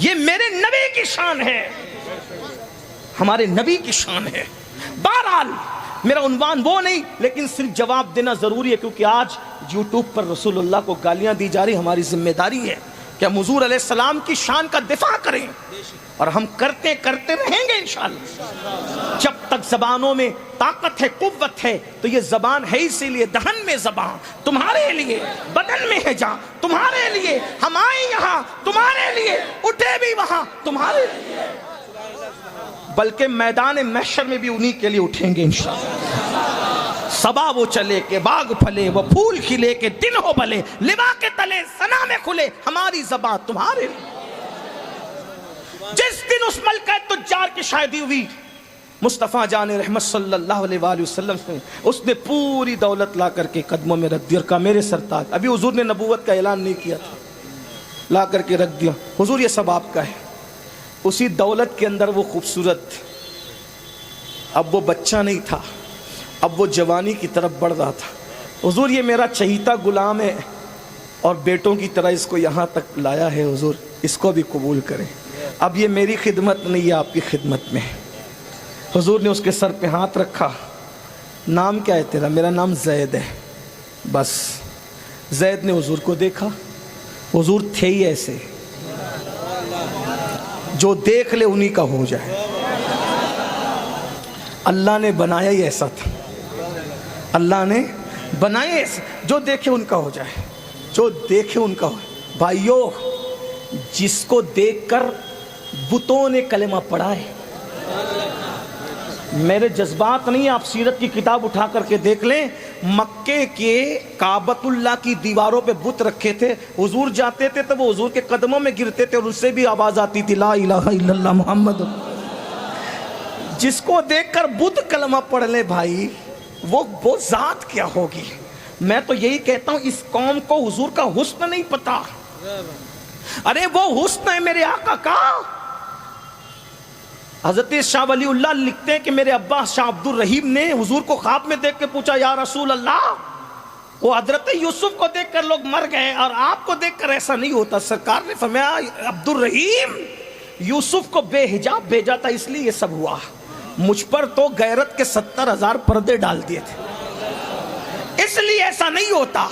یہ میرے نبی کی شان ہے، ہمارے نبی کی شان ہے۔ بہرحال میرا عنوان وہ نہیں، لیکن صرف جواب دینا ضروری ہے، کیونکہ آج یوٹیوب پر رسول اللہ کو گالیاں دی جا رہی، ہماری ذمہ داری ہے کہ ہم حضور علیہ السلام کی شان کا دفاع کریں، اور ہم کرتے رہیں گے انشاءاللہ۔ جب تک زبانوں میں طاقت ہے، قوت ہے، تو یہ زبان ہے اسی لیے دہن میں زبان تمہارے لیے، بدن میں ہے جان تمہارے لیے، ہم آئیں یہاں تمہارے لیے، اٹھے بھی وہاں تمہارے لیے، بلکہ میدان محشر میں بھی انہی کے لیے اٹھیں گے انشاءاللہ۔ صبا وہ چلے کہ باغ پھلے، وہ پھول کھلے کہ دن ہو بھلے، لوا کے تلے ثنا میں کھلے، ہماری زبان تمہارے لیے۔ جس دن اس ملکہ تجار کی شادی ہوئی، مصطفیٰ جان رحمت صلی اللہ علیہ وآلہ وسلم سے اس نے پوری دولت لا کر کے قدموں میں رکھ دیا اور کہا میرے سرتاج، ابھی حضور نے نبوت کا اعلان نہیں کیا تھا، لا کر کے رکھ دیا، حضور یہ سب آپ کا ہے۔ اسی دولت کے اندر وہ خوبصورت، اب وہ بچہ نہیں تھا، اب وہ جوانی کی طرف بڑھ رہا تھا۔ حضور یہ میرا چہیتا غلام ہے اور بیٹوں کی طرح اس کو یہاں تک لایا ہے، حضور اس کو بھی قبول کریں، اب یہ میری خدمت نہیں ہے، آپ کی خدمت میں۔ حضور نے اس کے سر پہ ہاتھ رکھا، نام کیا ہے تیرا؟ میرا نام زید ہے۔ بس زید نے حضور کو دیکھا، حضور تھے ہی ایسے، جو دیکھ لے انہی کا ہو جائے، اللہ نے بنایا ہی ایسا تھا، اللہ نے بنایا ایسا، جو دیکھے ان کا ہو جائے، جو دیکھے ان کا ہو۔ بھائیو، جس کو دیکھ کر بتوں نے کلمہ پڑھا ہے، میرے جذبات نہیں، آپ سیرت کی کتاب اٹھا کر کے دیکھ لیں، مکے کے کعبۃ اللہ کی دیواروں پہ بت رکھے تھے، حضور جاتے تھے تو وہ حضور کے قدموں میں گرتے تھے اور ان سے بھی آواز آتی تھی لا الہ الا اللہ محمد۔ جس کو دیکھ کر بت کلمہ پڑھ لے بھائی، وہ ذات کیا ہوگی۔ میں تو یہی کہتا ہوں، اس قوم کو حضور کا حسن نہیں پتا، ارے وہ حسن ہے میرے آقا کا۔ حضرت شاہ ولی اللہ لکھتے ہیں کہ میرے ابا شاہ عبد الرحیم نے حضور کو خواب میں دیکھ کے پوچھا یا رسول اللہ، وہ حضرت یوسف کو دیکھ کر لوگ مر گئے اور آپ کو دیکھ کر ایسا نہیں ہوتا۔ سرکار نے فرمایا عبد الرحیم، یوسف کو بے حجاب بھیجا تھا اس لیے یہ سب ہوا، مجھ پر تو غیرت کے 70,000 پردے ڈال دیے تھے، اس لیے ایسا نہیں ہوتا،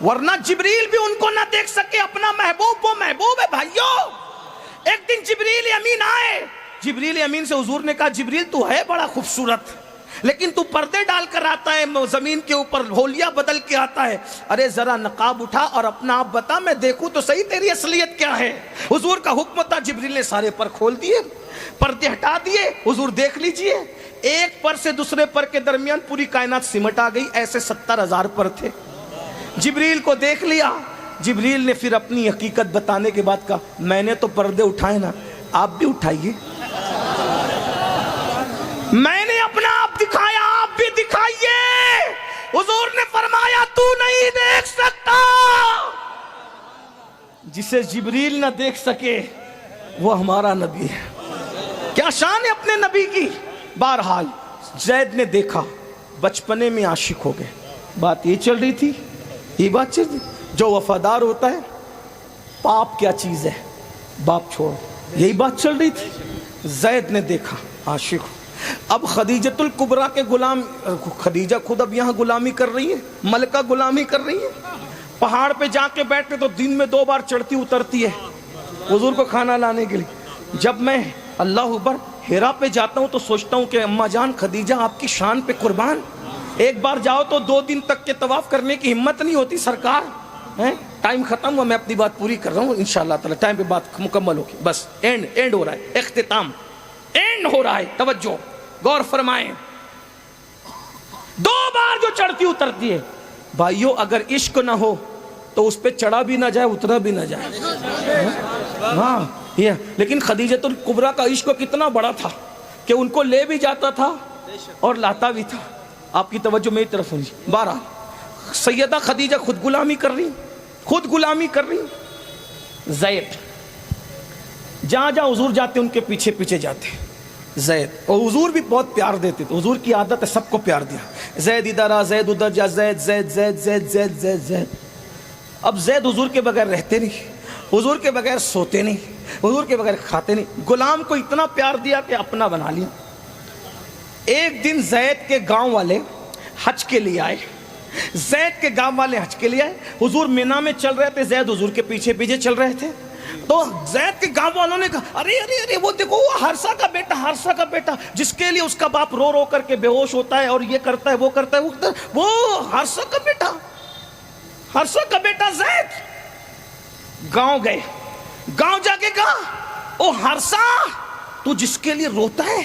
ورنہ جبریل بھی ان کو نہ دیکھ سکے، اپنا محبوب وہ محبوب ہے۔ بھائیو، ایک دن جبریل امین آئے، جبریل امین سے حضور نے کہا جبریل تو ہے بڑا خوبصورت، لیکن تو پردے ڈال کر آتا ہے زمین کے اوپر، ہولیاں بدل کے آتا ہے، ارے ذرا نقاب اٹھا اور اپنا آپ بتا، میں دیکھوں تو صحیح تیری اصلیت کیا ہے۔ حضور کا حکم تھا، جبریل نے سارے پر کھول دیے، پردے ہٹا دیے، حضور دیکھ لیجئے، ایک پر سے دوسرے پر کے درمیان پوری کائنات سمٹ آ گئی، ایسے 70,000 پر تھے۔ جبریل کو دیکھ لیا، جبریل نے پھر اپنی حقیقت بتانے کے بعد کہا میں نے تو پردے اٹھائے نا، آپ بھی اٹھائیے، میں نے اپنا آپ دکھایا، آپ بھی دکھائیے۔ حضور نے فرمایا تو نہیں دیکھ سکتا، جسے جبریل نہ دیکھ سکے وہ ہمارا نبی ہے۔ کیا شان ہے اپنے نبی کی۔ بہرحال زید نے دیکھا، بچپنے میں عاشق ہو گئے، بات یہ چل رہی تھی، یہ بات چل رہی، جو وفادار ہوتا ہے، باپ کیا چیز ہے، باپ چھوڑ، یہی بات چل رہی تھی۔ زید نے دیکھا، عاشق ہو۔ اب خدیجۃ الکبریٰ کے غلام، خدیجہ خود اب یہاں غلامی کر رہی ہے، ملکہ غلامی کر رہی ہے، پہاڑ پہ جا کے بیٹھتے تو دن میں 2 بار چڑھتی اترتی ہے حضور کو کھانا لانے کے لیے۔ جب میں اللہ اکبر ہیرا پہ جاتا ہوں تو سوچتا ہوں کہ اماں جان خدیجہ آپ کی شان پہ قربان، ایک بار جاؤ تو 2 دن تک کے طواف کرنے کی ہمت نہیں ہوتی سرکار۔ ٹائم ختم ہوا، میں اپنی بات پوری کر رہا ہوں انشاءاللہ تعالی، ٹائم پہ بات مکمل ہوگی، بس اینڈ ہو رہا ہے، اختتام اینڈ ہو رہا ہے، توجہ غور فرمائیں۔ 2 بار جو چڑھتی اترتی ہے، بھائیو اگر عشق نہ ہو تو اس پہ چڑھا بھی نہ جائے اترا بھی نہ جائے۔ ہاں یہ لیکن خدیجۃ الکبریٰ کا عشق کتنا بڑا تھا کہ ان کو لے بھی جاتا تھا اور لاتا بھی تھا۔ آپ کی توجہ میری طرف ہونی۔ بہرحال سیدہ خدیجہ خود غلامی کر رہی، خود غلامی کر رہی۔ زید جہاں جہاں حضور جاتے ان کے پیچھے پیچھے جاتے زید، اور حضور بھی بہت پیار دیتے تھے، حضور کی عادت ہے سب کو پیار دیا، زید ادھر آ، زید ادھر جا، زید زید زید زید زید زید زید۔ اب زید حضور کے بغیر رہتے نہیں، حضور کے بغیر سوتے نہیں، حضور کے بغیر کھاتے نہیں. غلام کو اتنا پیار دیا کہ اپنا بنا لیا. ایک دن زید کے گاؤں والے حج کے لیے آئے. زید کے گاؤں والے حج کے لیے آئے. حضور مینا میں چل رہے تھے, زید حضور کے پیچھے پیچھے چل رہے تھے. تو زید کے گاؤں والوں نے کہا ارے ارے ارے وہ دیکھو وہ ہرسا کا بیٹا, ہرسا کا بیٹا, جس کے لیے اس کا باپ رو رو کر کے بے ہوش ہوتا ہے اور یہ کرتا ہے وہ کرتا ہے, وہ ہرسا کا بیٹا, ہرسا کا بیٹا زید. گاؤں گئے, گاؤں جا کے کہا او ہرسا, تو جس کے لیے روتا ہے,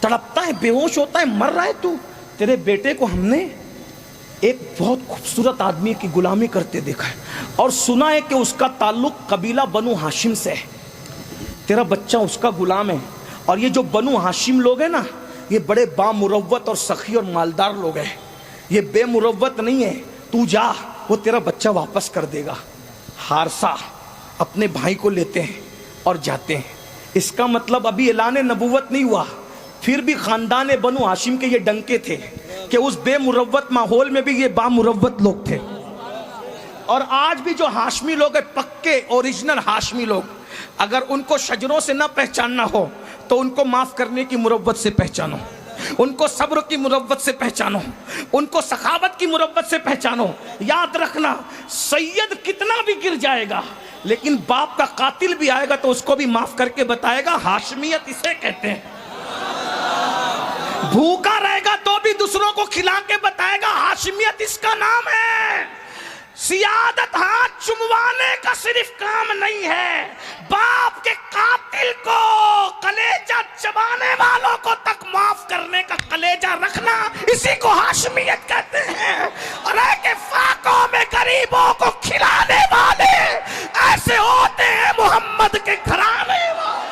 تڑپتا ہے, بے ہوش ہوتا ہے, مر رہا ہے, تو تیرے بیٹے کو ہم نے ایک بہت خوبصورت آدمی کی غلامی کرتے دیکھا ہے اور سنا ہے کہ اس کا تعلق قبیلہ بنو ہاشم سے ہے. تیرا بچہ اس کا غلام ہے. اور یہ جو بنو ہاشم لوگ ہیں نا, یہ بڑے بامروت اور سخی اور مالدار لوگ ہیں, یہ بے مروت نہیں ہے. تو جا, وہ تیرا بچہ واپس کر دے گا. حارثہ اپنے بھائی کو لیتے ہیں اور جاتے ہیں. اس کا مطلب ابھی اعلان نبوت نہیں ہوا, پھر بھی خاندان بنو ہاشم کے یہ ڈنکے تھے کہ اس بے مروت ماحول میں بھی یہ بامروت لوگ تھے. اور آج بھی جو ہاشمی لوگ ہیں, پکے اوریجنل ہاشمی لوگ, اگر ان کو شجروں سے نہ پہچاننا ہو تو ان کو معاف کرنے کی مروت سے پہچانو, ان کو صبر کی مروت سے پہچانو, ان کو سخاوت کی مروت سے پہچانو. یاد رکھنا, سید کتنا بھی گر جائے گا لیکن باپ کا قاتل بھی آئے گا تو اس کو بھی معاف کر کے بتائے گا ہاشمیت اسے کہتے ہیں. بھوکا رہے گا تو بھی دوسروں کو کھلا کے بتائے گا ہاشمیت اس کا نام ہے. سیادت ہاتھ چموانے کا صرف کام نہیں ہے, باپ کے قاتل کو, کلیجہ چبانے والوں کو تک معاف کرنے کا کلیجہ رکھنا, اسی کو ہاشمیت کہتے ہیں. اور اے کہ فاقوں میں غریبوں کو کھلانے والے ایسے ہوتے ہیں محمد کے گھرانے والے.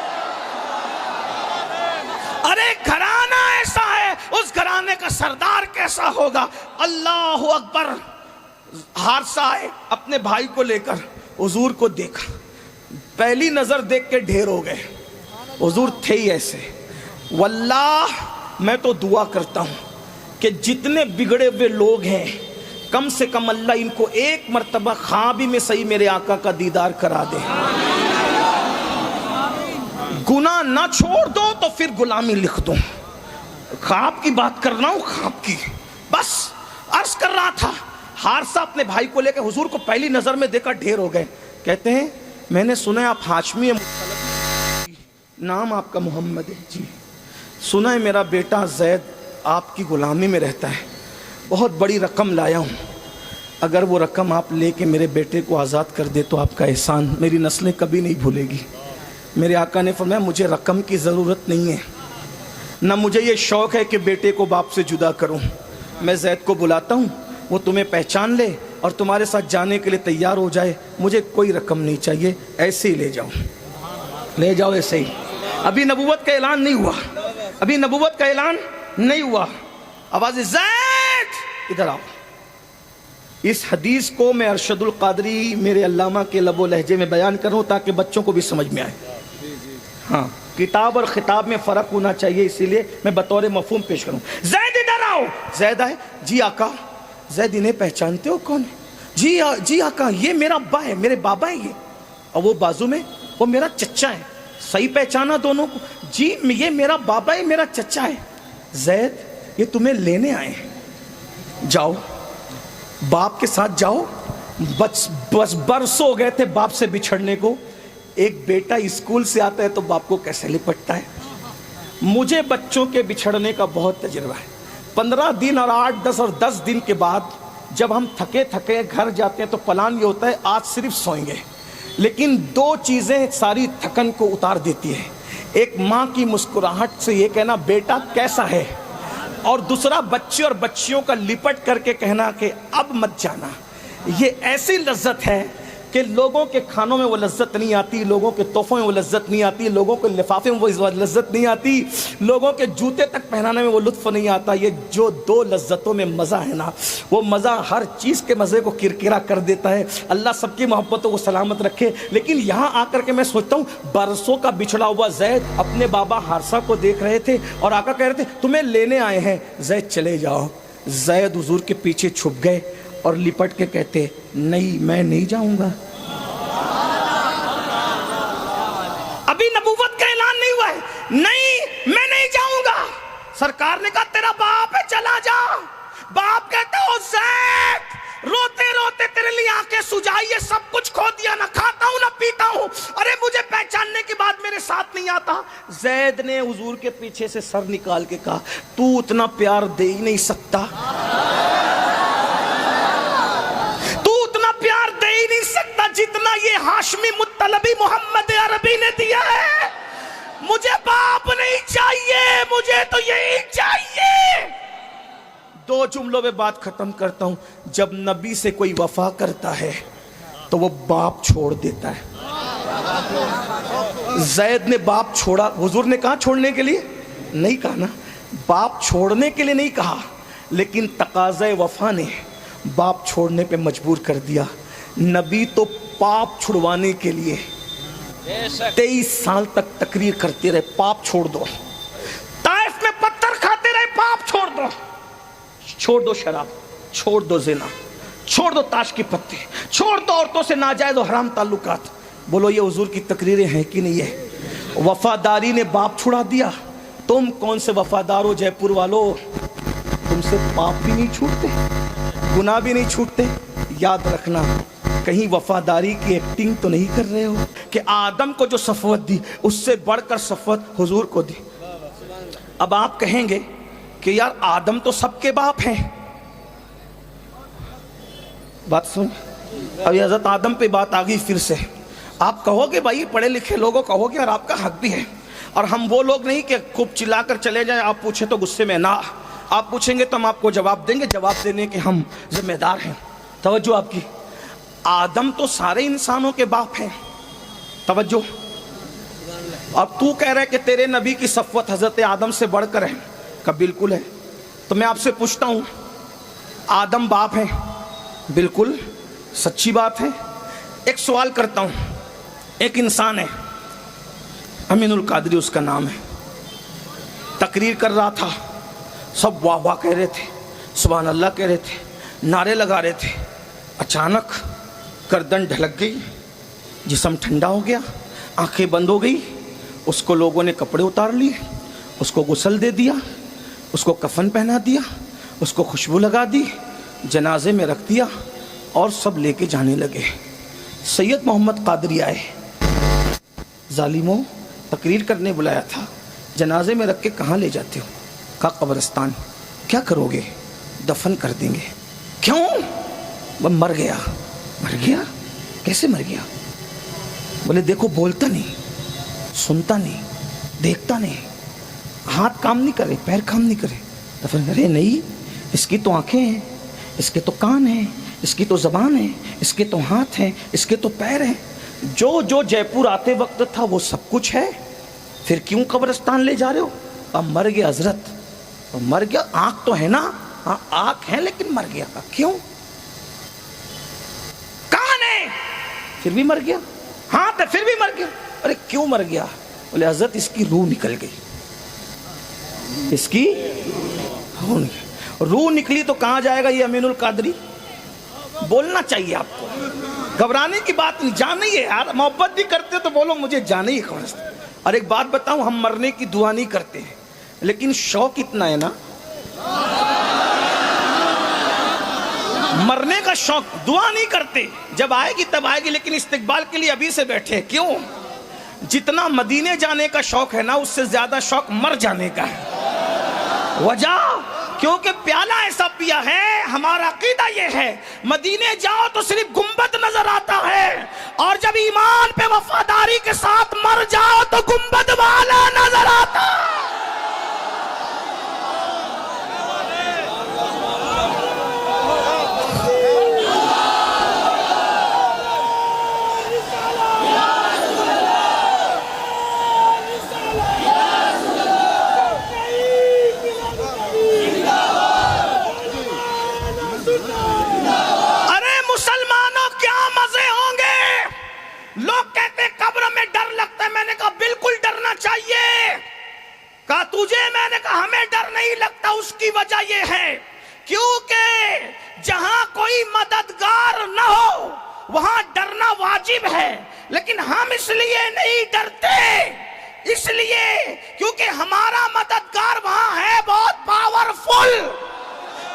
ارے گھرانہ ایسا ہے, اس گھرانے کا سردار کیسا ہوگا. اللہ اکبر. حارثہ آئے اپنے بھائی کو لے کر, حضور کو دیکھا, پہلی نظر دیکھ کے ڈھیر ہو گئے. حضور تھے ہی ایسے. واللہ میں تو دعا کرتا ہوں کہ جتنے بگڑے ہوئے لوگ ہیں کم سے کم اللہ ان کو ایک مرتبہ خواب میں صحیح میرے آقا کا دیدار کرا دے. گناہ نہ چھوڑ دو تو پھر غلامی لکھ دو. خواب کی بات کر رہا ہوں, خواب کی بس عرض کر رہا تھا. حارثہ اپنے بھائی کو لے کے حضور کو پہلی نظر میں دیکھا ڈھیر ہو گئے. کہتے ہیں میں نے سنا ہے آپ ہاشمی ہیں, نام آپ کا محمد ہے جی, سنا ہے میرا بیٹا زید آپ کی غلامی میں رہتا ہے, بہت بڑی رقم لایا ہوں, اگر وہ رقم آپ لے کے میرے بیٹے کو آزاد کر دے تو آپ کا احسان میری نسلیں کبھی نہیں بھولے گی. میرے آقا نے فرمایا مجھے رقم کی ضرورت نہیں ہے, نہ مجھے یہ شوق ہے کہ بیٹے کو باپ سے جدا کروں. میں زید کو بلاتا ہوں, وہ تمہیں پہچان لے اور تمہارے ساتھ جانے کے لیے تیار ہو جائے. مجھے کوئی رقم نہیں چاہیے, ایسے ہی لے جاؤ, لے جاؤ ایسے ہی. ابھی نبوت کا اعلان نہیں ہوا, ابھی نبوت کا اعلان نہیں ہوا. آواز زید ادھر آؤ. اس حدیث کو میں ارشد القادری میرے علامہ کے لب و لہجے میں بیان کروں تاکہ بچوں کو بھی سمجھ میں آئے. ہاں, کتاب اور خطاب میں فرق ہونا چاہیے, اسی لیے میں بطور مفہوم پیش کروں. زید ادھر آؤ. زید آئے. جی آقا. زید انہیں پہچانتے ہو کون ہے؟ جی آقا یہ میرا ابا ہے, میرے بابا ہے یہ, اور وہ بازو میں وہ میرا چچا ہے. صحیح پہچانا دونوں کو؟ جی یہ میرا بابا ہے, میرا چچا ہے. زید یہ تمہیں لینے آئے ہیں, جاؤ باپ کے ساتھ جاؤ. بس برسوں ہو گئے تھے باپ سے بچھڑنے کو. ایک بیٹا اسکول سے آتا ہے تو باپ کو کیسے لپٹتا ہے. مجھے بچوں کے بچھڑنے کا بہت تجربہ ہے. 15 دن اور 8, 10 اور 10 دن کے بعد جب ہم تھکے گھر جاتے ہیں تو پلان یہ ہوتا ہے آج صرف سوئیں گے. لیکن 2 چیزیں ساری تھکن کو اتار دیتی ہے. ایک ماں کی مسکراہٹ سے یہ کہنا بیٹا کیسا ہے, اور دوسرا بچے اور بچیوں کا لپٹ کر کے کہنا کہ اب مت جانا. یہ ایسی لذت ہے کہ لوگوں کے کھانوں میں وہ لذت نہیں آتی, لوگوں کے تحفوں میں وہ لذت نہیں آتی, لوگوں کے لفافے میں وہ لذت نہیں آتی, لوگوں کے جوتے تک پہنانے میں وہ لطف نہیں آتا. یہ جو 2 لذتوں میں مزہ ہے نا, وہ مزہ ہر چیز کے مزے کو کرکرا کر دیتا ہے. اللہ سب کی محبتوں کو سلامت رکھے. لیکن یہاں آ کر کے میں سوچتا ہوں, برسوں کا بچھڑا ہوا زید اپنے بابا حارثہ کو دیکھ رہے تھے اور آقا کہہ رہے تھے تمہیں لینے آئے ہیں, زید چلے جاؤ. زید حضور کے پیچھے چھپ گئے اور لپٹ کے کہتے نہیں میں نہیں جاؤں گا. نبوت کا اعلان نہیں ہوا ہے. نہیں میں نہیں جاؤں گا. سرکار نے کہا تیرا باپ ہے چلا جا. باپ کہتا ہو زید روتے روتے تیرے لیے آنکھیں سجائیے, سب کچھ کھو دیا, نہ کھاتا ہوں نہ پیتا ہوں, ارے مجھے پہچاننے کے بعد میرے ساتھ نہیں آتا. زید نے حضور کے پیچھے سے سر نکال کے کہا تو اتنا پیار دے ہی نہیں سکتا, تو اتنا پیار دے ہی نہیں سکتا جتنا یہ ہاشمی مطلبی محمد عربی نے دیا ہے. مجھے باپ نہیں چاہیے, مجھے تو یہی چاہیے. 2 جملوں میں بات ختم کرتا ہوں. جب نبی سے کوئی وفا کرتا ہے تو وہ باپ چھوڑ دیتا ہے. زید نے باپ چھوڑا, حضور نے کہا چھوڑنے کے لیے نہیں کہا نا, باپ چھوڑنے کے لیے نہیں کہا, لیکن تقاضۂ وفا نے باپ چھوڑنے پہ مجبور کر دیا. نبی تو پاپ چھڑوانے کے لیے 23 سال تک تقریر کرتے رہے, پاپ چھوڑ دو. طائف میں پتھر کھاتے رہے, پاپ چھوڑ دو. چھوڑ دو شراب, چھوڑ دو زنا, چھوڑ دو تاش کی پتی, چھوڑ دو عورتوں سے ناجائز و حرام تعلقات. بولو یہ حضور کی تقریریں ہیں کہ نہیں ہے؟ وفاداری نے باپ چھڑا دیا. تم کون سے وفادار ہو جے پور والو, تم سے پاپ بھی نہیں چھوٹتے, گناہ بھی نہیں چھوٹتے. یاد رکھنا کہیں وفاداری کی ایکٹنگ تو نہیں کر رہے ہو کہ آدم کو جو صفوت دی اس سے بڑھ کر صفوت حضور کو دی. اب آپ کہیں گے کہ یار آدم تو سب کے باپ ہیں. بات سن, ابھی حضرت آدم پہ بات آ گئی پھر سے. آپ کہو گے بھائی پڑھے لکھے لوگوں کہو گے اور آپ کا حق بھی ہے, اور ہم وہ لوگ نہیں کہ خوب چلا کر چلے جائیں, آپ پوچھیں تو غصے میں نہ, آپ پوچھیں گے تو ہم آپ کو جواب دیں گے, جواب دینے کے ہم ذمہ دار ہیں. توجہ آپ کی, آدم تو سارے انسانوں کے باپ ہیں. توجہ, اب تو کہہ رہے کہ تیرے نبی کی صفوت حضرت آدم سے بڑھ کر ہے, کہ بالکل ہے. تو میں آپ سے پوچھتا ہوں, آدم باپ ہیں؟ بالکل سچی بات ہے. ایک سوال کرتا ہوں, ایک انسان ہے امین القادری اس کا نام ہے, تقریر کر رہا تھا, سب واہ واہ کہہ رہے تھے, سبحان اللہ کہہ رہے تھے, نعرے لگا رہے تھے. اچانک گردن ڈھلک گئی, جسم ٹھنڈا ہو گیا, آنکھیں بند ہو گئی. اس کو لوگوں نے کپڑے اتار لیے, اس کو غسل دے دیا, اس کو کفن پہنا دیا, اس کو خوشبو لگا دی, جنازے میں رکھ دیا اور سب لے کے جانے لگے. سید محمد قادری آئے, ظالموں تقریر کرنے بلایا تھا, جنازے میں رکھ کے کہاں لے جاتے ہو؟ کہا قبرستان. کیا کرو گے؟ دفن کر دیں گے. کیوں؟ وہ مر گیا. مر گیا؟ کیسے مر گیا؟ بولے دیکھو بولتا نہیں, سنتا نہیں, دیکھتا نہیں, ہاتھ کام نہیں کرے, پیر کام نہیں کرے. دفن کرے نہیں, اس کی تو آنکھیں ہیں, اس کے تو کان ہیں, اس کی تو زبان ہے, اس کے تو ہاتھ ہیں, اس کے تو پیر ہیں. جو جو جے پور آتے وقت تھا وہ سب کچھ ہے, پھر کیوں قبرستان لے جا رہے ہو؟ اب مر گیا حضرت, مر گیا. آنکھ تو ہے نا, ہاں آنکھ ہے لیکن مر گیا. کیوں؟ کان ہے پھر بھی مر گیا, ہاتھ ہے پھر بھی مر گیا. ارے کیوں مر گیا؟ بولے حضرت اس کی روح نکل گئی. اس کی روح نکلی تو کہاں جائے گا یہ امین القادری؟ بولنا چاہیے آپ کو, گھبرانے کی بات نہیں, جانا ہی ہے یار. محبت بھی کرتے تو بولو مجھے جانا ہی ہے. اور ایک بات بتاؤں, ہم مرنے کی دعا نہیں کرتے ہیں, لیکن شوق اتنا ہے نا, مرنے کا شوق. دعا نہیں کرتے, جب آئے گی تب آئے گی, لیکن استقبال کے لیے ابھی سے بیٹھے. کیوں؟ جتنا مدینے جانے کا شوق ہے نا, اس سے زیادہ شوق مر جانے کا ہے. وجہ کیونکہ پیالہ ایسا پیا ہے, ہمارا عقیدہ یہ ہے مدینے جاؤ تو صرف گنبد نظر آتا ہے, اور جب ایمان پہ وفاداری کے ساتھ مر جاؤ تو گنبد والا نظر آتا. تجھے, میں نے کہا ہمیں ڈر نہیں لگتا. اس کی وجہ یہ ہے کیونکہ جہاں کوئی مددگار نہ ہو وہاں ڈرنا واجب ہے, لیکن ہم اس لیے نہیں ڈرتے اس لیے کیونکہ ہمارا مددگار وہاں ہے بہت پاورفل،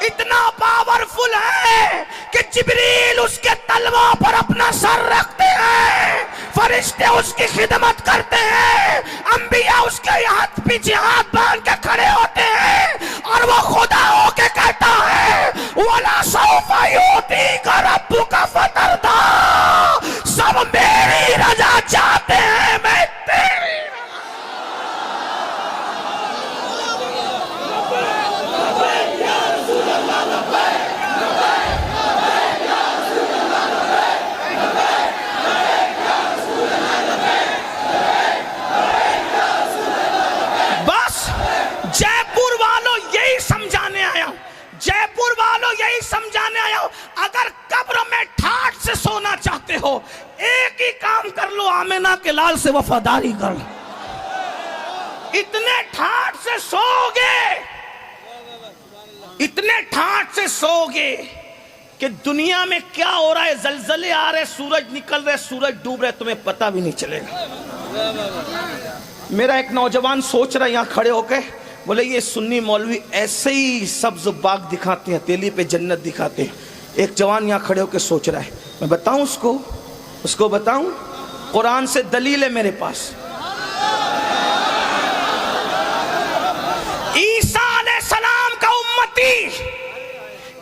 اتنا پاورفل ہے کہ جبریل اس کے تلووں پر اپنا سر رکھتے ہیں، فرشتے اس کی خدمت کرتے ہیں، انبیاء اس کے ہاتھ پیچھے ہاتھ باندھ کے کھڑے ہوتے ہیں، اور وہ خدا ہو کے کہتا ہے وَلَا سَوْفَ يُعْطِيكَ رَبُّكَ فَتَرْضَىٰ، سب میری رضا چاہتے ہیں، میں تیری سمجھانے آیا ہوں، اگر قبر میں ٹھاٹ سے سونا چاہتے ہو ایک ہی کام کر لو، آمنہ کے لال سے وفاداری کر لو، اتنے ٹھاٹ سے سو گے، اتنے ٹھاٹ سے سو گے کہ دنیا میں کیا ہو رہا ہے، زلزلے آ رہے، سورج نکل رہے، سورج ڈوب رہے، تمہیں پتہ بھی نہیں چلے گا۔ میرا ایک نوجوان سوچ رہا ہے یہاں کھڑے ہو کے، بولے یہ سنی مولوی ایسے ہی سبز باغ دکھاتے ہیں، تیلی پہ جنت دکھاتے ہیں۔ ایک جوان یہاں کھڑے ہو کے سوچ رہا ہے، میں بتاؤں اس کو بتاؤں، قرآن سے دلیل ہے میرے پاس۔ عیسیٰ علیہ السلام کا امتی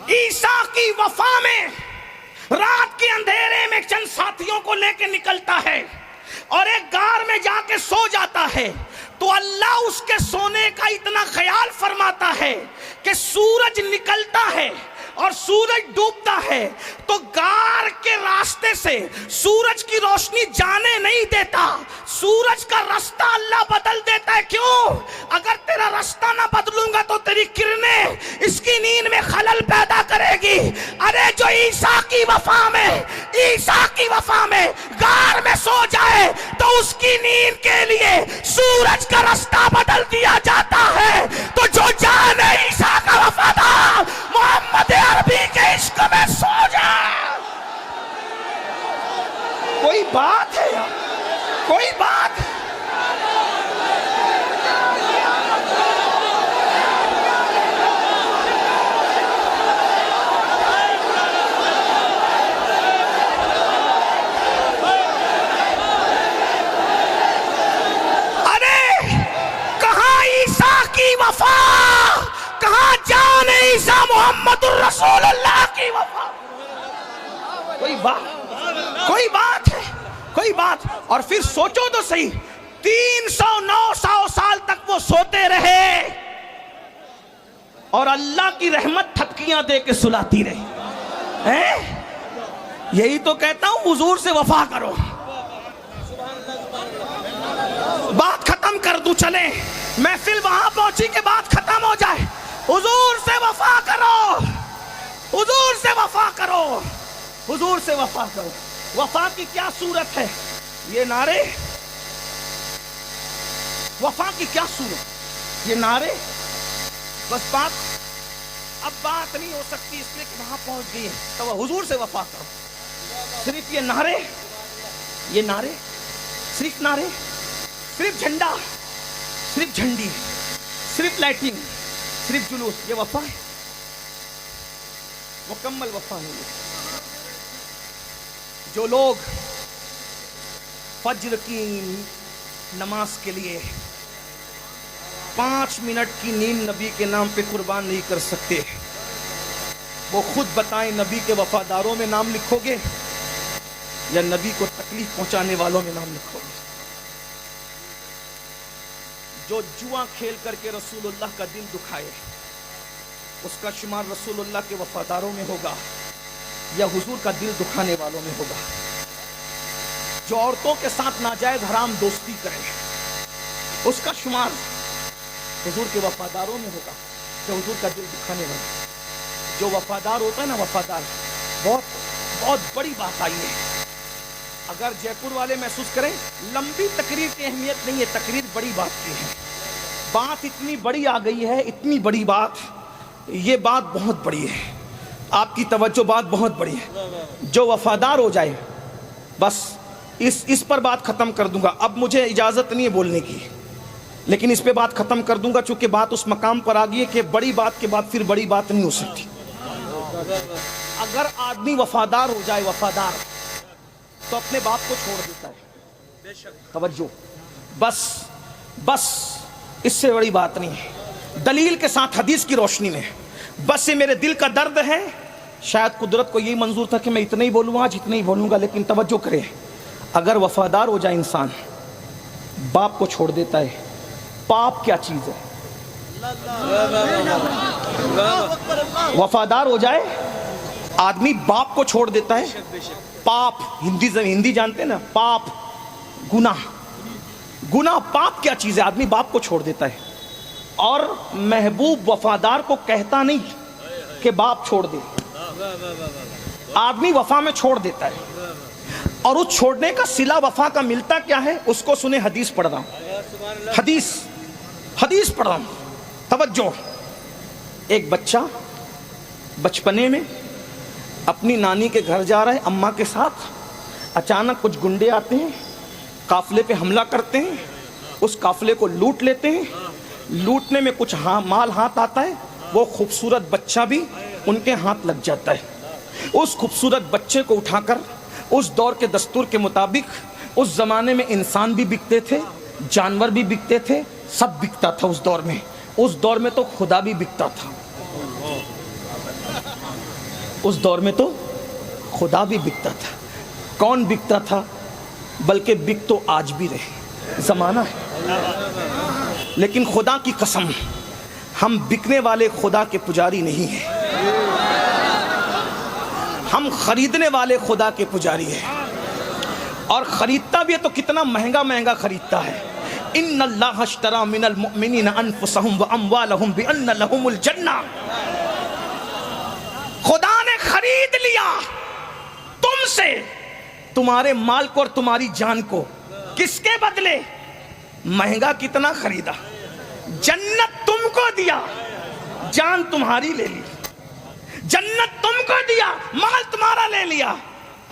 عیسیٰ کی وفا میں رات کے اندھیرے میں چند ساتھیوں کو لے کے نکلتا ہے اور ایک غار میں جا کے سو جاتا ہے، تو اللہ اس کے سونے کا اتنا خیال فرماتا ہے کہ سورج نکلتا ہے اور سورج ڈوبتا ہے تو غار کے راستے سے سورج کی روشنی جانے نہیں دیتا، سورج کا راستہ اللہ بدل دیتا ہے۔ کیوں؟ اگر تیرا راستہ نہ بدلوں گا تو تیری کرنیں اس کی نیند میں خلل پیدا کرے گی۔ ارے جو عیسیٰ کی وفا میں غار میں سو جائے تو اس کی نیند کے لیے سورج کا راستہ بدل دیا جاتا ہے۔ تو جو جان عیسیٰ کا وفادار محمد عربی کے عشق میں سو جائے، کوئی بات ہے یار، کوئی بات ہے؟ کہاں جان عیسیٰ محمد الرسول اللہ کی وفا؟ کوئی بات۔ اور پھر سوچو تو صحیح، 300 سال تک وہ سوتے رہے اور اللہ کی رحمت تھپکیاں دے کے سلاتی رہی۔ یہی تو کہتا ہوں حضور سے وفا کرو۔ بات ختم کر دوں، چلیں محفل وہاں پہنچی کہ بات ختم ہو جائے۔ حضور سے وفا کرو، حضور سے وفا کرو، حضور سے وفا کرو۔ وفا کی کیا صورت ہے؟ یہ نعرے، وفا کی کیا صورت؟ یہ نعرے، بس اب بات نہیں ہو سکتی اس لیے کہ وہاں پہنچ گئی ہے، تو حضور سے وفا کرو۔ صرف یہ نعرے، صرف نعرے، صرف جھنڈا، صرف جھنڈی، صرف لائٹنگ، صرف جلوس، یہ وفا ہے؟ مکمل وفا نہیں ہے۔ جو لوگ فجر کی نماز کے لیے 5 منٹ کی نیند نبی کے نام پہ قربان نہیں کر سکتے، وہ خود بتائیں نبی کے وفاداروں میں نام لکھو گے یا نبی کو تکلیف پہنچانے والوں میں نام لکھو گے؟ جو جوا کھیل کر کے رسول اللہ کا دل دکھائے، اس کا شمار رسول اللہ کے وفاداروں میں ہوگا یا حضور کا دل دکھانے والوں میں ہوگا؟ جو عورتوں کے ساتھ ناجائز حرام دوستی کرے، اس کا شمار حضور کے وفاداروں میں ہوگا یا حضور کا دل دکھانے والا؟ جو وفادار ہوتا ہے نا، وفادار، بہت بڑی بات آئی ہے۔ اگر جے پور والے محسوس کریں لمبی تقریر کی اہمیت نہیں ہے، تقریر بڑی بات کی ہے، بات اتنی بڑی آ گئی ہے، اتنی بڑی بات، یہ بات بہت بڑی ہے، آپ کی توجہ بات بہت بڑی ہے۔ جو وفادار ہو جائے، بس اس پر بات ختم کر دوں گا، اب مجھے اجازت نہیں ہے بولنے کی، لیکن اس پہ بات ختم کر دوں گا چونکہ بات اس مقام پر آ گئی ہے کہ بڑی بات کے بعد پھر بڑی بات نہیں ہو سکتی. اگر آدمی وفادار ہو جائے وفادار تو اپنے باپ کو چھوڑ دیتا ہے. توجہ, بس اس سے بڑی بات نہیں ہے. دلیل کے ساتھ حدیث کی روشنی میں بس یہ میرے دل کا درد ہے. شاید قدرت کو یہی منظور تھا کہ میں اتنا ہی بولوں آج, اتنا ہی بولوں گا, لیکن توجہ کرے, اگر وفادار ہو جائے انسان باپ کو چھوڑ دیتا ہے. پاپ کیا چیز ہے؟ وفادار ہو جائے آدمی باپ کو چھوڑ دیتا ہے. پاپ ہندی جانتے ہیں نا, پاپ گناہ پاپ کیا چیز ہے؟ آدمی باپ کو چھوڑ دیتا ہے. اور محبوب وفادار کو کہتا نہیں کہ باپ چھوڑ دے, آدمی وفا میں چھوڑ دیتا ہے. اور اس چھوڑنے کا صلہ وفا کا ملتا کیا ہے اس کو سنیں. حدیث پڑھ رہا ہوں, حدیث پڑھ رہا ہوں. توجہ, ایک بچہ بچپنے میں اپنی نانی کے گھر جا رہا ہے اماں کے ساتھ. اچانک کچھ گنڈے آتے ہیں, قافلے پہ حملہ کرتے ہیں, اس قافلے کو لوٹ لیتے ہیں. لوٹنے میں کچھ مال ہاتھ آتا ہے, وہ خوبصورت بچہ بھی ان کے ہاتھ لگ جاتا ہے. اس خوبصورت بچے کو اٹھا کر اس دور کے دستور کے مطابق اس زمانے میں انسان بھی بکتے تھے, جانور بھی بکتے تھے, سب بکتا تھا اس دور میں. اس دور میں تو خدا بھی بکتا تھا, اس دور میں تو خدا بھی بکتا تھا. کون بکتا تھا؟ بلکہ بک تو آج بھی رہے زمانہ ہے, لیکن خدا کی قسم ہم بکنے والے خدا کے پجاری نہیں ہیں, ہم خریدنے والے خدا کے پجاری ہیں. اور خریدتا بھی ہے تو کتنا مہنگا خریدتا ہے. ان اللہ اشتری من المؤمنین انفسهم واموالهم بان لهم الجنہ. خدا نے خرید لیا تم سے تمہارے مال کو اور تمہاری جان کو. کس کے بدلے؟ مہنگا کتنا خریدا, جنت تم کو دیا, جان تمہاری لے لی. جنت تم کو دیا, مال تمہارا لے لیا.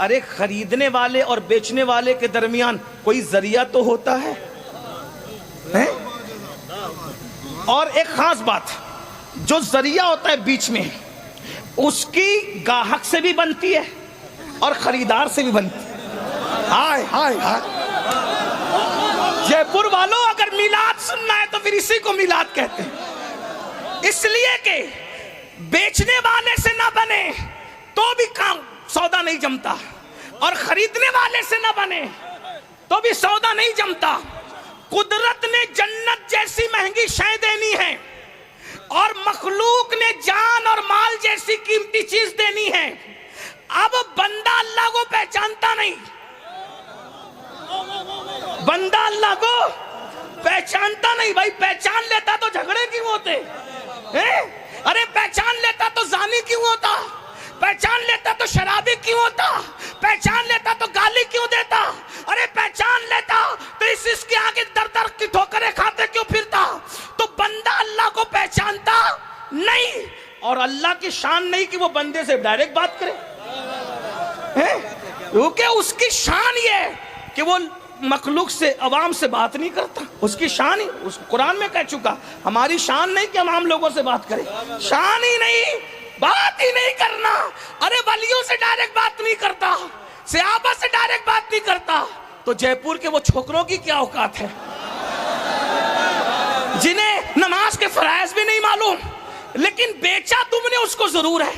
ارے خریدنے والے اور بیچنے والے کے درمیان کوئی ذریعہ تو ہوتا ہے. اور ایک خاص بات, جو ذریعہ ہوتا ہے بیچ میں اس کی گاہک سے بھی بنتی ہے اور خریدار سے بھی بنتی ہے. ہائے ہائے ہائے, جے پور والوں اگر میلاد سننا ہے تو پھر اسی کو میلاد کہتے ہیں. اس لیے کہ بیچنے والے سے نہ بنے تو بھی کام سودا نہیں جمتا, اور خریدنے والے سے نہ بنے تو بھی سودا نہیں جمتا. قدرت نے جنت جیسی مہنگی شے دینی ہے اور مخلوق نے جان اور مال جیسی قیمتی چیز دینی ہے. اب بندہ اللہ کو پہچانتا نہیں, بندہ اللہ کو پہچانتا نہیں. بھائی پہچان لیتا تو جھگڑے کیوں ہوتے؟ ارے پہچان لیتا تو زانی کیوں ہوتا؟ پہچان لیتا تو شرابی کیوں ہوتا؟ پہچان لیتا تو گالی کیوں دیتا؟ ارے پہچان لیتا تو اس کے آگے در در کی ٹھوکریں کھاتے کیوں پھرتا؟ تو بندہ اللہ کو پہچانتا نہیں, اور اللہ کی شان نہیں کہ وہ بندے سے ڈائریکٹ بات کرے, کیونکہ اس کی شان یہ ہے کہ وہ مخلوق سے عوام سے بات نہیں کرتا. اس کی شان ہی, اس قرآن میں کہہ چکا, ہماری شان نہیں کہ ہم عام لوگوں سے بات کریں, شان ہی نہیں, بات ہی نہیں کرنا. ارے ولیوں سے ڈائریکٹ بات نہیں کرتا, صحابہ سے ڈائریکٹ بات نہیں کرتا, تو جے پور کے وہ چھوکروں کی کیا اوقات ہے جنہیں نماز کے فرائض بھی نہیں معلوم, لیکن بیچا تم نے اس کو ضرور ہے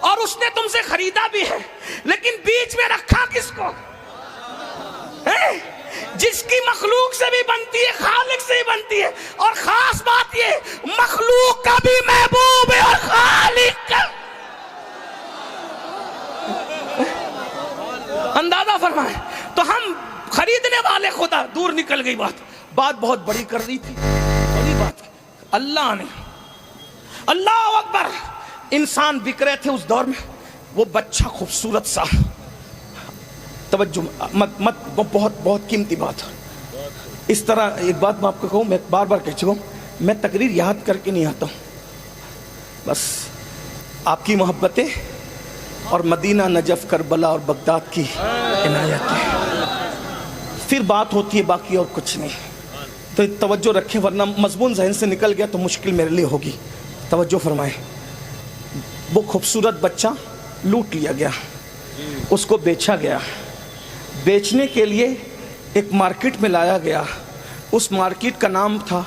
اور اس نے تم سے خریدا بھی ہے, لیکن بیچ میں رکھا کس کو؟ جس کی مخلوق سے بھی بنتی ہے خالق سے ہی بنتی ہے. اور خاص بات یہ, مخلوق کا بھی محبوب ہے اور خالق کا. اندازہ فرمائیں. تو ہم خریدنے والے خدا, دور نکل گئی بات بہت بڑی کر رہی تھی, بڑی بات. اللہ نے, اللہ اکبر, انسان بک رہے تھے اس دور میں. وہ بچہ خوبصورت سا, توجہ مت بہت بہت قیمتی بات. اس طرح ایک بات میں آپ کو کہوں, میں بار بار کہہ چکا ہوں, میں تقریر یاد کر کے نہیں آتا ہوں, بس آپ کی محبتیں اور مدینہ, نجف, کربلا اور بغداد کی عنایت ہے. پھر بات ہوتی ہے باقی اور کچھ نہیں. تو توجہ رکھیں ورنہ مضمون ذہن سے نکل گیا تو مشکل میرے لیے ہوگی. توجہ فرمائیں. وہ خوبصورت بچہ لوٹ لیا گیا, اس کو بیچا گیا. بیچنے کے لیے ایک مارکیٹ میں لایا گیا. اس مارکیٹ کا نام تھا,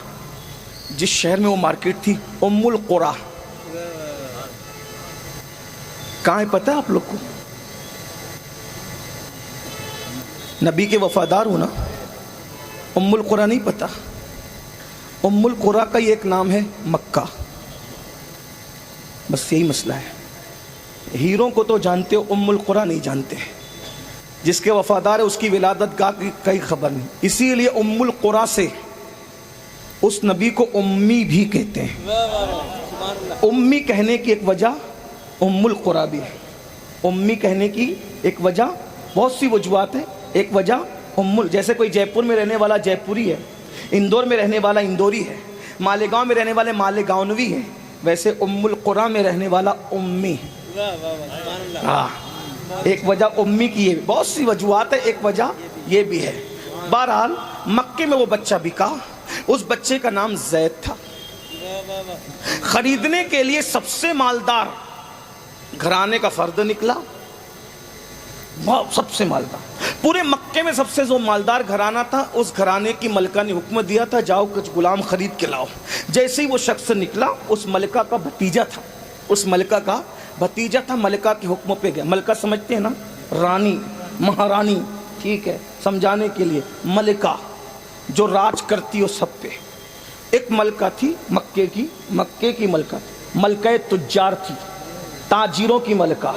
جس شہر میں وہ مارکیٹ تھی, ام القریٰ. کہاں ہے پتہ ہے آپ لوگ کو؟ نبی کے وفادار ہو نا, ام القریٰ نہیں پتہ؟ ام القریٰ کا یہ ایک نام ہے مکہ. بس یہی مسئلہ ہے. ہیروں کو تو جانتے ہو, ام القریٰ نہیں جانتے. جس کے وفادار ہے اس کی ولادت گاہ کی کئی خبر نہیں. اسی لیے ام القریٰ سے اس نبی کو امی بھی کہتے ہیں. امی کہنے کی ایک وجہ ام القریٰ بھی ہے. امی کہنے کی ایک وجہ, بہت سی وجوہات ہیں. ایک وجہ جیسے کوئی جے پور میں رہنے والا جے پوری ہے, اندور میں رہنے والا اندوری ہے, مالیگاؤں میں رہنے والے مالیگاؤنوی ہے, ویسے ام القریٰ میں رہنے والا امی. ہاں, ایک وجہ امی کی یہ, بہت سی وجوہات ہے, ایک وجہ یہ بھی ہے. بہرحال مکے میں وہ بچہ بکا. اس بچے کا نام زید تھا. خریدنے کے لیے سب سے مالدار گھرانے کا فرد نکلا, سب سے مالدار. پورے مکے میں سب سے جو مالدار گھرانہ تھا, اس گھرانے کی ملکہ نے حکم دیا تھا, جاؤ کچھ غلام خرید کے لاؤ. جیسے ہی وہ شخص نکلا, اس ملکہ کا بھتیجا تھا, اس ملکہ کا بھتیجا تھا, ملکہ کے حکم پہ گیا. ملکہ سمجھتے ہیں نا, رانی, مہارانی, ٹھیک ہے, سمجھانے کے لیے ملکہ جو راج کرتی ہو سب پہ. ایک ملکہ تھی مکے کی ملکہ, ملکہ تجار تھی, تاجروں کی ملکہ.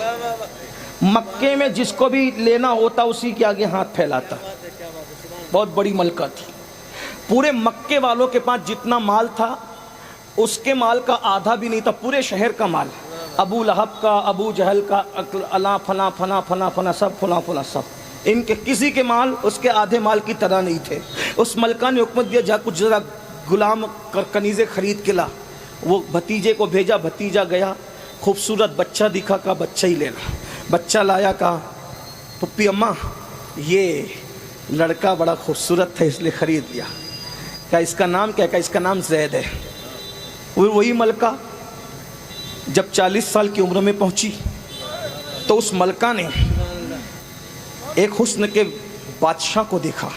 مکے میں جس کو بھی لینا ہوتا اسی کے آگے ہاتھ پھیلاتا. بہت بڑی ملکہ تھی. پورے مکے والوں کے پاس جتنا مال تھا, اس کے مال کا آدھا بھی نہیں تھا, پورے شہر کا مال. ابو لہب کا, ابو جہل کا, اللہ فلاں فلاں فلاں فلاں سب فلاں فلاں سب, ان کے کسی کے مال اس کے آدھے مال کی طرح نہیں تھے. اس ملکہ نے حکم دیا, جا کچھ ذرا غلام کنیزیں خرید کے لا. وہ بھتیجے کو بھیجا, بھتیجا گیا, خوبصورت بچہ دکھا, کا بچہ ہی لینا. بچہ لایا, کہا پپی اماں یہ لڑکا بڑا خوبصورت تھا اس لیے خرید لیا. کہا اس کا نام کیا؟ کہا اس کا نام زید ہے. وہی ملکہ جب 40 سال کی عمر میں پہنچی تو اس ملکہ نے ایک حسن کے بادشاہ کو دیکھا,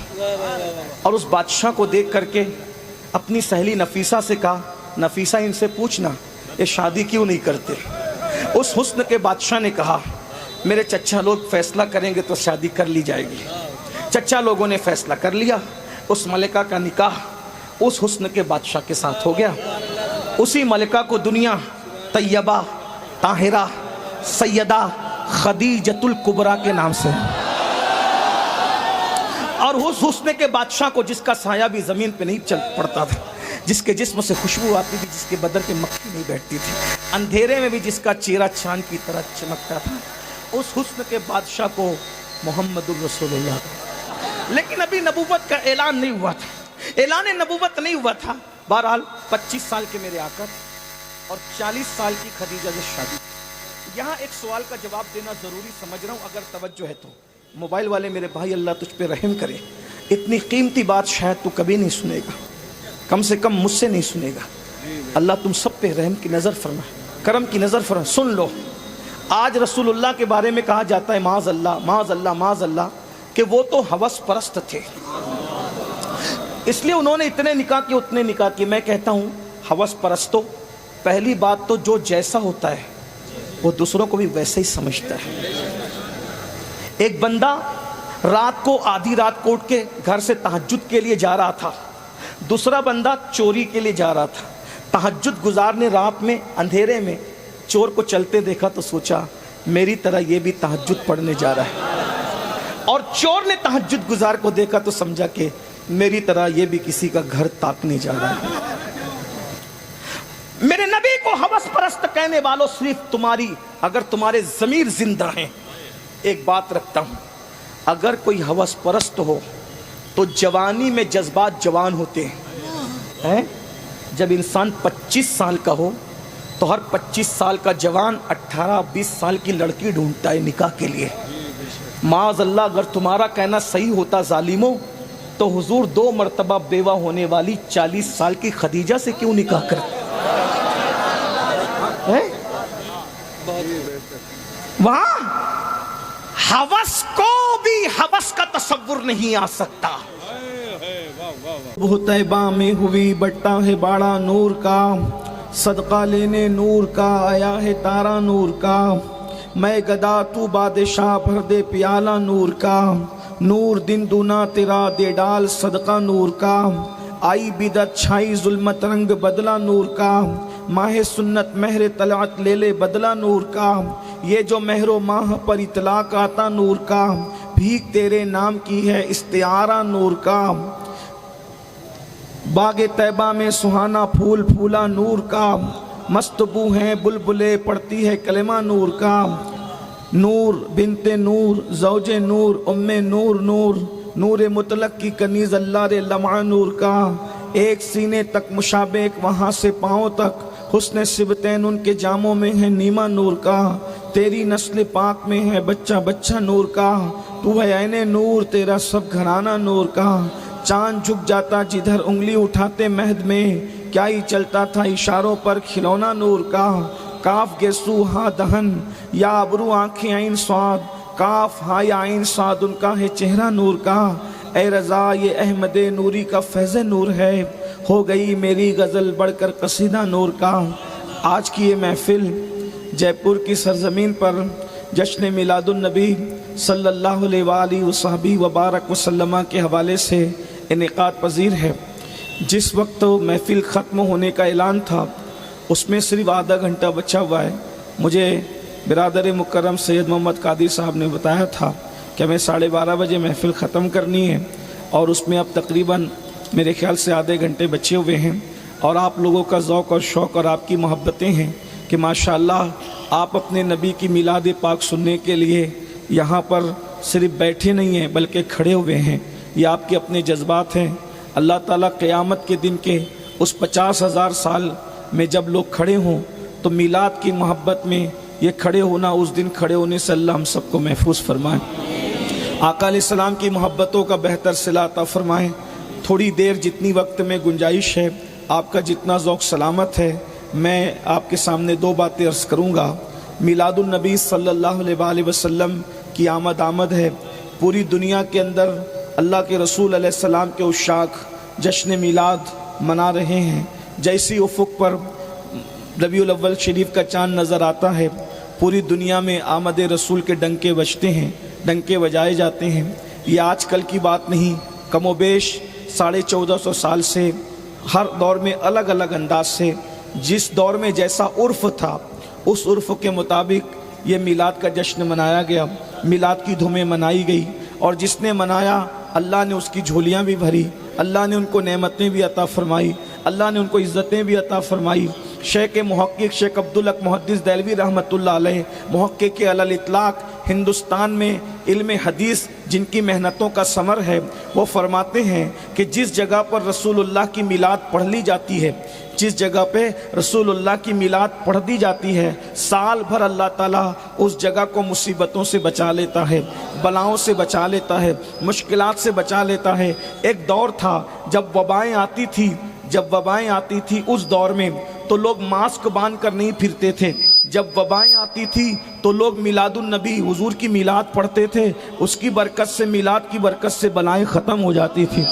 اور اس بادشاہ کو دیکھ کر کے اپنی سہیلی نفیسہ سے کہا, نفیسہ ان سے پوچھنا یہ شادی کیوں نہیں کرتے. اس حسن کے بادشاہ نے کہا میرے چچا لوگ فیصلہ کریں گے تو شادی کر لی جائے گی. چچا لوگوں نے فیصلہ کر لیا. اس ملکہ کا نکاح اس حسن کے بادشاہ کے ساتھ ہو گیا. اسی ملکہ کو دنیا طیبہ, طاہرہ, سیدہ خدیجۃ الکبریٰ کے نام سے, اور اس حسن کے بادشاہ کو جس کا سایہ بھی زمین پہ نہیں چل پڑتا تھا, جس کے جسم سے خوشبو آتی تھی, جس کے بدن پہ مکھی نہیں بیٹھتی تھی, اندھیرے میں بھی جس کا چہرہ چاند کی طرح چمکتا تھا, اس حسن کے بادشاہ کو محمد الرسول اللہ. لیکن ابھی نبوت کا اعلان نہیں ہوا تھا, اعلان نبوت نہیں ہوا تھا. بہرحال 25 سال کے میرے آقا اور 40 سال کی خدیجہ سے شادی. یہاں ایک سوال کا جواب دینا ضروری سمجھ رہا ہوں, اگر توجہ ہے تو. موبائل والے میرے بھائی, اللہ تجھ پہ رحم کرے. اتنی قیمتی بات شاید تو کبھی نہیں سنے گا, کم سے کم مجھ سے نہیں سنے گا. اللہ تم سب پہ رحم کی نظر فرمائے, کرم کی نظر فرمائے. سن لو, آج رسول اللہ کے بارے میں کہا جاتا ہے معاذ اللہ معاذ اللہ معاذ اللہ کہ وہ تو ہوس پرست تھے, اس لیے انہوں نے اتنے نکاح کیے اتنے نکاح کیے. میں کہتا ہوں ہوس پرستو, پہلی بات تو جو جیسا ہوتا ہے وہ دوسروں کو بھی ویسے ہی سمجھتا ہے. ایک بندہ رات کو آدھی رات کو اٹھ کے گھر سے تہجد کے لیے جا رہا تھا, دوسرا بندہ چوری کے لیے جا رہا تھا. تہجد گزار نے رات میں اندھیرے میں چور کو چلتے دیکھا تو سوچا میری طرح یہ بھی تہجد پڑھنے جا رہا ہے, اور چور نے تہجد گزار کو دیکھا تو سمجھا کہ میری طرح یہ بھی کسی کا گھر تاکنے جا رہا ہے. میرے نبی کو ہوس پرست کہنے والوں صرف تمہاری, اگر تمہارے ضمیر زندہ ہیں, ایک بات رکھتا ہوں, اگر کوئی ہوس پرست ہو تو جوانی میں جذبات جوان ہوتے ہیں. جب انسان 25 سال کا ہو تو ہر 25 سال کا جوان 18-20 سال کی لڑکی ڈھونڈتا ہے نکاح کے لیے. معاذ اللہ, اگر تمہارا کہنا صحیح ہوتا ظالموں تو حضور 2 مرتبہ بیوہ ہونے والی 40 سال کی خدیجہ سے کیوں نکاح کرتے ہیں؟ وہاں ہوس کو بھی ہوس کا تصور نہیں آ سکتا. وہ طیبہ میں ہوئی بٹا ہے باڑا نور کا، صدقہ لینے نور کا آیا ہے تارا نور کا. میں گدا تو بادشاہ بھر دے پیالہ نور کا، نور دن دونا تیرا دے ڈال صدقہ نور کا. آئی بدعت چھائی ظلمت رنگ بدلا نور کا، ماہ سنت مہر طلعت لے لے بدلا نور کا. یہ جو مہر و ماہ پر اطلاق آتا نور کا، بھیک تیرے نام کی ہے استعارہ نور کا. باغ طیبہ میں سہانا پھول پھولا نور کا، مست بو ہیں بلبلے پڑتی ہے کلمہ نور کا. نور بنت نور زوج نور ام نور نور، نور مطلق کی کنیز اللہ رے لمعہ نور کا. ایک سینے تک مشابک وہاں سے پاؤں تک، حسن سبتین ان کے جاموں میں ہے نیمہ نور کا. تیری نسل پاک میں ہے بچہ بچہ نور کا، تو ہے عین نور تیرا سب گھرانہ نور کا. چاند جھک جاتا جدھر انگلی اٹھاتے مہد میں، کیا ہی چلتا تھا اشاروں پر کھلونا نور کا. کاف گیسو ہاں دہن یا ابرو آنکھیں عین سواد، کاف ہاں یا عین سواد ان کا ہے چہرہ نور کا. اے رضا یہ احمد نوری کا فیض نور ہے، ہو گئی میری غزل بڑھ کر قصیدہ نور کا. آج کی یہ محفل جے پور کی سرزمین پر جشن میلاد النبی صلی اللہ علیہ وآلہ وصحبہ وبارک وسلم کے حوالے سے انعقاد پذیر ہے. جس وقت محفل ختم ہونے کا اعلان تھا اس میں صرف آدھا گھنٹہ بچا ہوا ہے. مجھے برادر مکرم سید محمد قادری صاحب نے بتایا تھا کہ ہمیں 12:30 بجے محفل ختم کرنی ہے، اور اس میں اب تقریباً میرے خیال سے آدھے گھنٹے بچے ہوئے ہیں. اور آپ لوگوں کا ذوق اور شوق اور آپ کی محبتیں ہیں کہ ماشاءاللہ آپ اپنے نبی کی میلاد پاک سننے کے لیے یہاں پر صرف بیٹھے نہیں ہیں بلکہ کھڑے ہوئے ہیں. یہ آپ کے اپنے جذبات ہیں. اللہ تعالیٰ قیامت کے دن کے اس 50,000 سال میں جب لوگ کھڑے ہوں تو میلاد کی محبت میں یہ کھڑے ہونا، اس دن کھڑے ہونے سے اللہ ہم سب کو محفوظ فرمائے. آقا علیہ السلام کی محبتوں کا بہتر صلہ عطا فرمائیں. تھوڑی دیر جتنی وقت میں گنجائش ہے، آپ کا جتنا ذوق سلامت ہے، میں آپ کے سامنے 2 باتیں عرض کروں گا. میلاد النبی صلی اللہ علیہ وآلہ وسلم کی آمد ہے. پوری دنیا کے اندر اللہ کے رسول علیہ السلام کے عشاق جشن میلاد منا رہے ہیں. جیسی افق پر ربیع الاول شریف کا چاند نظر آتا ہے، پوری دنیا میں آمد رسول کے ڈنکے بجتے ہیں، ڈنکے بجائے جاتے ہیں. یہ آج کل کی بات نہیں، کم و بیش 1450 سال سے ہر دور میں الگ الگ انداز سے جس دور میں جیسا عرف تھا اس عرف کے مطابق یہ میلاد کا جشن منایا گیا. میلاد کی دھومیں منائی گئی، اور جس نے منایا اللہ نے اس کی جھولیاں بھی بھری، اللہ نے ان کو نعمتیں بھی عطا فرمائی، اللہ نے ان کو عزتیں بھی عطا فرمائی. شیخ محقق شیخ عبدالحق محدث دہلوی رحمۃ اللہ علیہ، محقق علی الاطلاق ہندوستان میں علم حدیث جن کی محنتوں کا ثمر ہے، وہ فرماتے ہیں کہ جس جگہ پر رسول اللہ کی میلاد پڑھ لی جاتی ہے، جس جگہ پہ رسول اللہ کی میلاد پڑھ دی جاتی ہے، سال بھر اللہ تعالیٰ اس جگہ کو مصیبتوں سے بچا لیتا ہے، بلاؤں سے بچا لیتا ہے، مشکلات سے بچا لیتا ہے. ایک دور تھا جب وبائیں آتی تھی اس دور میں تو لوگ ماسک باندھ کر نہیں پھرتے تھے. جب وبائیں آتی تھی تو لوگ میلاد النبی حضور کی میلاد پڑھتے تھے، اس کی برکت سے، میلاد کی برکت سے بلائیں ختم ہو جاتی تھی.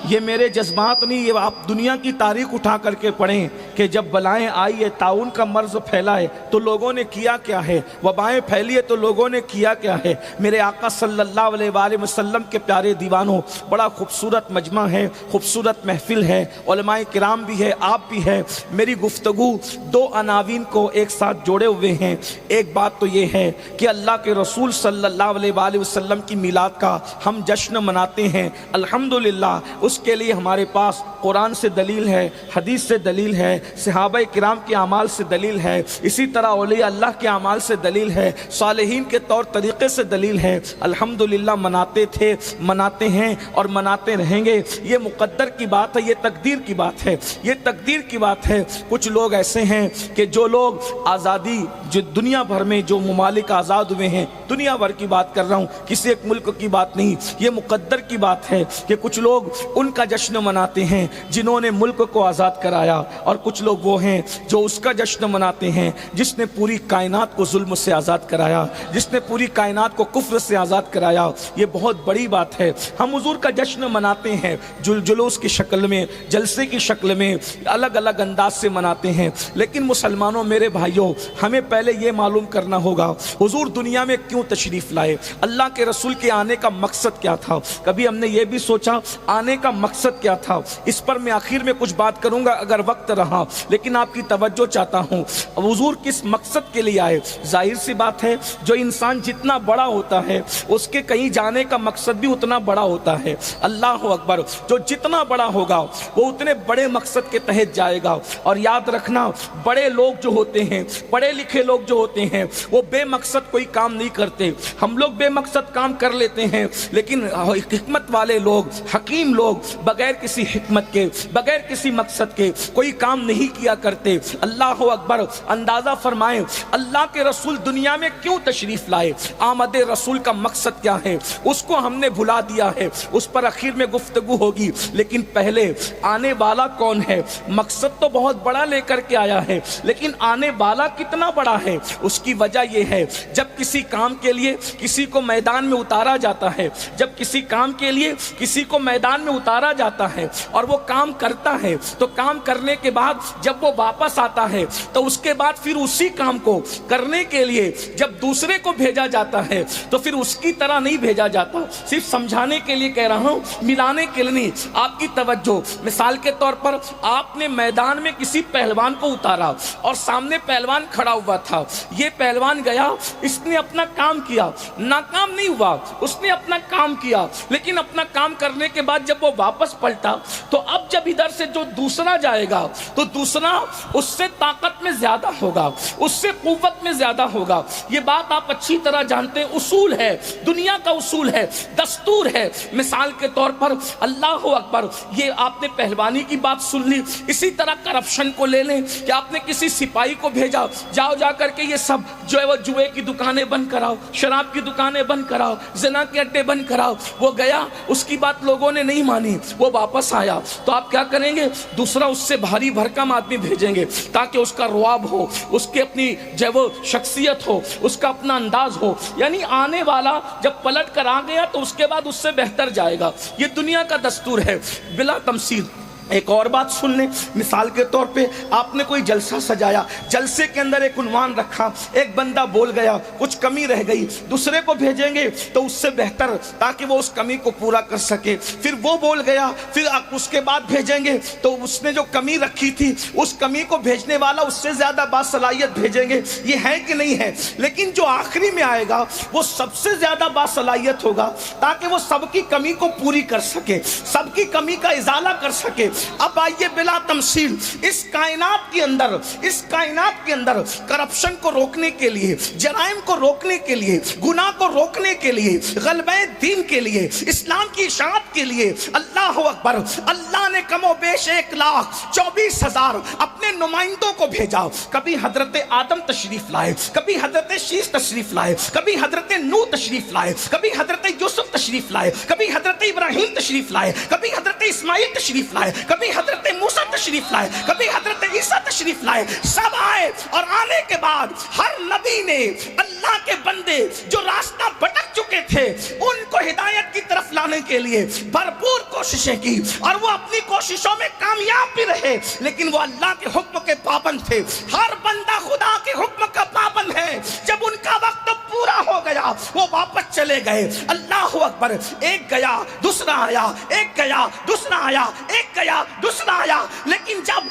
یہ میرے جذبات نہیں، یہ آپ دنیا کی تاریخ اٹھا کر کے پڑھیں کہ جب بلائیں آئی ہے، طاعون کا مرض پھیلا ہے تو لوگوں نے کیا کیا ہے، وبائیں پھیلی ہے تو لوگوں نے کیا کیا ہے. میرے آقا صلی اللہ علیہ وآلہ وسلم کے پیارے دیوانوں، بڑا خوبصورت مجمع ہے، خوبصورت محفل ہے، علماء کرام بھی ہے، آپ بھی ہے. میری گفتگو 2 عناوین کو ایک ساتھ جوڑے ہوئے ہیں. ایک بات تو یہ ہے کہ اللہ کے رسول صلی اللہ علیہ وآلہ وسلم کی میلاد کا ہم جشن مناتے ہیں، الحمدللہ. اس اس کے لیے ہمارے پاس قرآن سے دلیل ہے، حدیث سے دلیل ہے، صحابہ کرام کے اعمال سے دلیل ہے، اسی طرح اولیاء اللہ کے اعمال سے دلیل ہے، صالحین کے طور طریقے سے دلیل ہے۔ الحمدللہ مناتے تھے، مناتے ہیں اور مناتے رہیں گے۔ یہ مقدر کی بات ہے، یہ تقدیر کی بات ہے، یہ تقدیر کی بات ہے۔ کچھ لوگ ایسے ہیں کہ جو لوگ آزادی، جو دنیا بھر میں جو ممالک آزاد ہوئے ہیں، دنیا بھر کی بات کر رہا ہوں، کسی ایک ملک کی بات نہیں، یہ مقدر کی بات ہے کہ کچھ لوگ ان کا جشن مناتے ہیں جنہوں نے ملک کو آزاد کرایا، اور کچھ لوگ وہ ہیں جو اس کا جشن مناتے ہیں جس نے پوری کائنات کو ظلم سے آزاد کرایا، جس نے پوری کائنات کو کفر سے آزاد کرایا۔ یہ بہت بڑی بات ہے۔ ہم حضور کا جشن مناتے ہیں، جلوس کی شکل میں، جلسے کی شکل میں، الگ الگ انداز سے مناتے ہیں، لیکن مسلمانوں میرے بھائیوں، ہمیں پہلے یہ معلوم کرنا ہوگا حضور دنیا میں کیوں تشریف لائے، اللہ کے رسول کے آنے کا مقصد کیا تھا۔ کبھی ہم نے یہ بھی سوچا آنے کا مقصد کیا تھا؟ اس پر میں آخر میں کچھ بات کروں گا اگر وقت رہا، لیکن آپ کی توجہ چاہتا ہوں، حضور کس مقصد کے لیے آئے؟ ظاہر سی بات ہے، جو انسان جتنا بڑا ہوتا ہے اس کے کہیں جانے کا مقصد بھی اتنا بڑا ہوتا ہے۔ اللہ اکبر، جو جتنا بڑا ہوگا وہ اتنے بڑے مقصد کے تحت جائے گا۔ اور یاد رکھنا، بڑے لوگ جو ہوتے ہیں، پڑھے لکھے لوگ جو ہوتے ہیں، وہ بے مقصد کوئی کام نہیں کرتے۔ ہم لوگ بے مقصد کام کر لیتے ہیں، لیکن حکمت والے لوگ، حکیم لوگ بغیر کسی حکمت کے، بغیر کسی مقصد کے کوئی کام نہیں کیا کرتے۔ اللہ اکبر، اندازہ فرمائیں اللہ کے رسول دنیا میں کیوں تشریف لائے، آمد رسول کا مقصد کیا ہے، اس کو ہم نے بھلا دیا ہے، اس پر آخر میں گفتگو ہوگی۔ لیکن پہلے آنے والا کون ہے؟ مقصد تو بہت بڑا لے کر کے آیا ہے، لیکن آنے والا کتنا بڑا ہے؟ اس کی وجہ یہ ہے، جب کسی کام کے لیے کسی کو میدان میں اتارا جاتا ہے، جب کسی کام کے لیے کسی کو میدان میں اتارا جاتا ہے اور وہ کام کرتا ہے، تو کام کرنے کے بعد جب وہ واپس آتا ہے تو اس کے بعد پھر اسی کام کو کرنے کے لیے جب دوسرے کو بھیجا جاتا ہے تو پھر اس کی طرح نہیں بھیجا جاتا۔ صرف سمجھانے کے لیے کہہ رہا ہوں، ملانے کے لیے نہیں۔ آپ کی توجہ، مثال کے طور پر آپ نے میدان میں کسی پہلوان کو اتارا اور سامنے پہلوان کھڑا ہوا تھا، یہ پہلوان گیا، اس نے اپنا کام کیا، ناکام نہیں ہوا، اس نے اپنا کام کیا، لیکن اپنا کام کرنے کے بعد جب وہ واپس پلٹا تو اب جب ادھر سے جو دوسرا جائے گا تو دوسرا اس سے طاقت میں زیادہ ہوگا، اس سے قوت میں زیادہ ہوگا۔ یہ بات آپ اچھی طرح جانتے ہیں، اصول ہے، دنیا کا اصول ہے، دستور ہے۔ مثال کے طور پر اللہ اکبر، یہ آپ نے پہلوانی کی بات سن لی، اسی طرح کرپشن کو لے لیں کہ آپ نے کسی سپاہی کو بھیجا، جاؤ جا کر کے یہ سب جو ہے وہ جوئے کی دکانیں بند کراؤ، شراب کی دکانیں بند کراؤ، زنا کے اڈے بند کراؤ۔ وہ گیا، اس کی بات لوگوں نے نہیں مانی، وہ واپس آیا، تو آپ کیا کریں گے؟ دوسرا اس سے بھاری بھرکم آدمی بھیجیں گے تاکہ اس کا رواب ہو، اس کے اپنی جو ہے وہ شخصیت ہو، اس کا اپنا انداز ہو۔ یعنی آنے والا جب پلٹ کر آ گیا تو اس کے بعد اس سے بہتر جائے گا۔ یہ دنیا کا دستور ہے بلا تمثیل۔ ایک اور بات سن لیں، مثال کے طور پہ آپ نے کوئی جلسہ سجایا، جلسے کے اندر ایک عنوان رکھا، ایک بندہ بول گیا، کچھ کمی رہ گئی، دوسرے کو بھیجیں گے تو اس سے بہتر تاکہ وہ اس کمی کو پورا کر سکے۔ پھر وہ بول گیا، پھر اس کے بعد بھیجیں گے تو اس نے جو کمی رکھی تھی اس کمی کو بھیجنے والا اس سے زیادہ باصلاحیت بھیجیں گے۔ یہ ہے کہ نہیں ہے؟ لیکن جو آخری میں آئے گا وہ سب سے زیادہ باصلاحیت ہوگا تاکہ وہ سب کی کمی کو پوری کر سکے، سب کی کمی کا ازالہ کر سکے۔ اب آئیے بلا تمثیل، اس کائنات کے اندر کرپشن کو روکنے کے لیے، جرائم کو روکنے کے لیے، گناہ کو روکنے کے لیے، غلبہ دین کے لیے، اسلام کی اشاعت کے لیے، اللہ اکبر، اللہ نے کم و بیش 1,24,000 اپنے نمائندوں کو بھیجا۔ کبھی حضرت آدم تشریف لائے، کبھی حضرت شیش تشریف لائے، کبھی حضرت نوح تشریف لائے، کبھی حضرت یوسف تشریف لائے، کبھی حضرت ابراہیم تشریف لائے، کبھی حضرت اسماعیل تشریف لائے، کبھی حضرت موسیٰ تشریف لائے، کبھی حضرت عیسیٰ تشریف لائے۔ سب آئے اور آنے کے بعد ہر نبی نے اللہ کے بندے جو راستہ بھٹک چکے تھے ان کو ہدایت کی طرف لانے کے لیے بھرپور کوششیں کی، اور وہ اپنی کوششوں میں کامیاب بھی رہے، لیکن وہ اللہ کے حکم کے پابند تھے۔ ہر بندہ خدا کے حکم کا پابند ہے۔ جب ان کا وقت پورا ہو گیا وہ واپس چلے گئے۔ اللہ اکبر، ایک گیا، دوسرا آیا، ایک گیا، دوسرا آیا، ایک گیا، دوسرا آیا، لیکن جب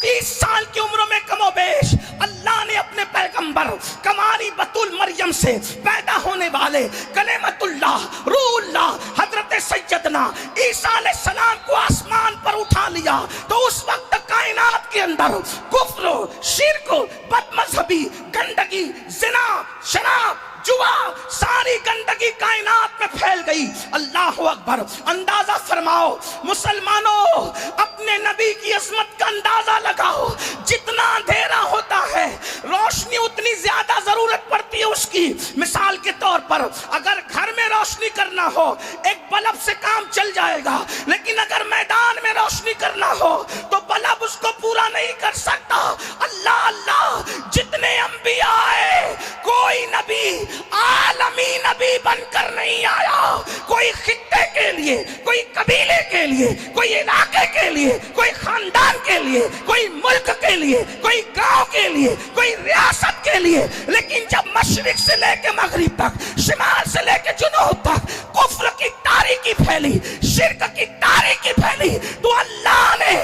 32 سال کی عمر میں کم و بیش اللہ نے اپنے پیغمبر کماری بطول مریم سے پیدا ہونے والے کلمت اللہ، روح اللہ، حضرت حضرت سیدنا عیسیٰ علیہ السلام کو آسمان پر اٹھا لیا تو اس وقت کائنات کے اندر کفر، شرک، بد مذہبی، گندگی، زنا، شراب، جوا، ساری گندگی کائنات میں پھیل گئی. اللہ اکبر. اندازہ فرماؤ مسلمانوں، اپنے نبی کی عظمت کا اندازہ لگاؤ. جتنا اندھیرا ہوتا ہے روشنی اتنی زیادہ ضرورت پڑتی ہے اس کی. مثال کے طور پر اگر گھر میں روشنی کرنا ہو ایک بلب سے کام چل جائے گا، لیکن اگر میدان میں روشنی کرنا ہو تو بلب اس کو پورا نہیں کر سکتا. اللہ اللہ، جتنے انبیاء آئے کوئی نبی عالمی نبی بن کر نہیں آیا. کوئی خطے کے لیے، کوئی قبیلے کے لیے، کوئی علاقے کے لیے، کوئی خاندان کے لیے، کوئی ملک کے لیے، کوئی گاؤں کے لیے، کوئی ریاست کے لیے. لیکن جب مشرق سے لے کے مغرب تک، شمال سے لے کے جنوب تک کفر کی تاریکی پھیلی، شرک کی تاریکی پھیلی، تو اللہ نے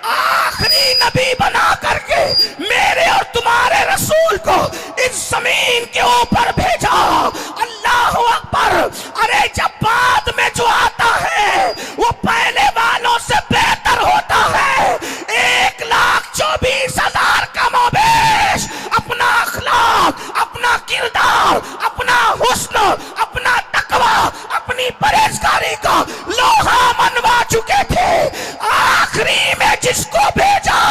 آخری نبی بنا کر کے میرے اور تمہارے رسول کو اس زمین کے اوپر بھیجا. اللہ اکبر. ارے جب بعد میں جو آتا ہے وہ پہلے والوں سے بہتر ہوتا ہے. 1,24,000 کم و بیش اپنا اخلاق، اپنا کردار، اپنا حسن، اپنا تقوی، اپنی پرہیزگاری کا لوہا منوا چکے تھے. آخری میں جس کو بھیجا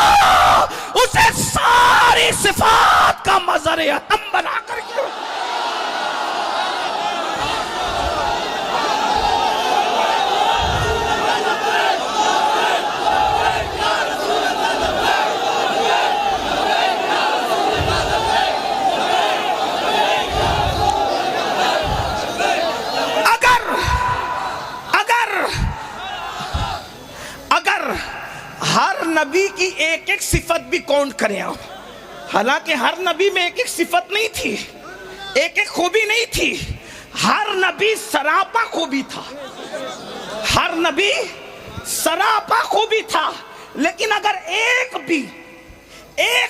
اسے ساری صفات کا مظہر اتم بنا کر کے نبی کی ایک ایک صفت بھی کاؤنٹ کریں آپ. حالانکہ ہر نبی میں ایک ایک صفت نہیں تھی، ایک ایک خوبی نہیں تھی. ہر نبی سراپا خوبی تھا، ہر نبی سراپا خوبی تھا. لیکن اگر ایک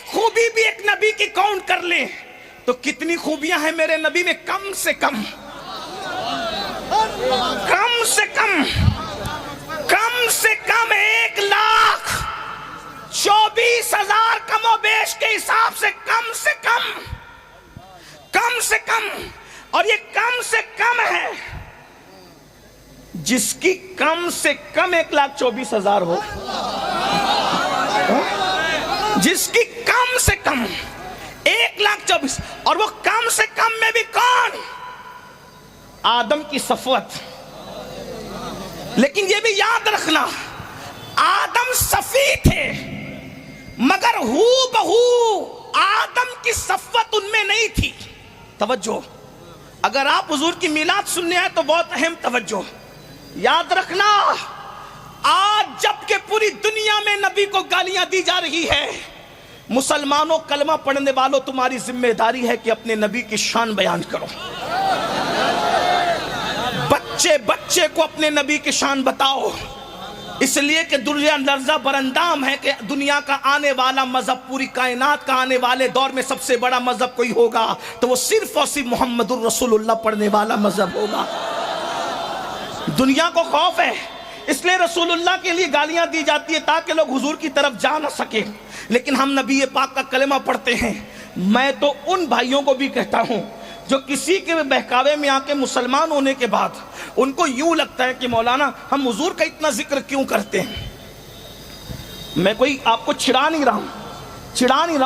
خوبی بھی ایک نبی کی کاؤنٹ کر لیں تو کتنی خوبیاں ہیں میرے نبی میں؟ کم سے کم 1,24,000 کم و بیش کے حساب سے کم سے کم. اور یہ کم سے کم ہے جس کی کم سے کم 1,24,000 ہو، جس کی کم سے کم 1,24,000. اور وہ کم سے کم میں بھی کون؟ آدم کی صفوت. لیکن یہ بھی یاد رکھنا آدم صفی تھے مگر ہو بہو آدم کی صفوت ان میں نہیں تھی. توجہ، اگر آپ حضور کی میلاد سننے آئے تو بہت اہم توجہ. یاد رکھنا آج جب کہ پوری دنیا میں نبی کو گالیاں دی جا رہی ہے، مسلمانوں کلمہ پڑھنے والوں تمہاری ذمہ داری ہے کہ اپنے نبی کی شان بیان کرو. بچے کو اپنے نبی کی شان بتاؤ، اس لیے کہ دنیا لرزہ برندام ہے کہ دنیا کا آنے والا مذہب، پوری کائنات کا آنے والے دور میں سب سے بڑا مذہب کوئی ہوگا تو وہ صرف اور صرف محمد الرسول اللہ پڑھنے والا مذہب ہوگا. دنیا کو خوف ہے، اس لیے رسول اللہ کے لیے گالیاں دی جاتی ہے تاکہ لوگ حضور کی طرف جا نہ سکیں. لیکن ہم نبی پاک کا کلمہ پڑھتے ہیں. میں تو ان بھائیوں کو بھی کہتا ہوں جو کسی کے بہکاوے میں آ کے مسلمان ہونے کے بعد ان کو یوں لگتا ہے کہ مولانا ہم حضور کا اتنا ذکر کیوں کرتے ہیں. میں کوئی آپ کو چڑھا نہیں رہا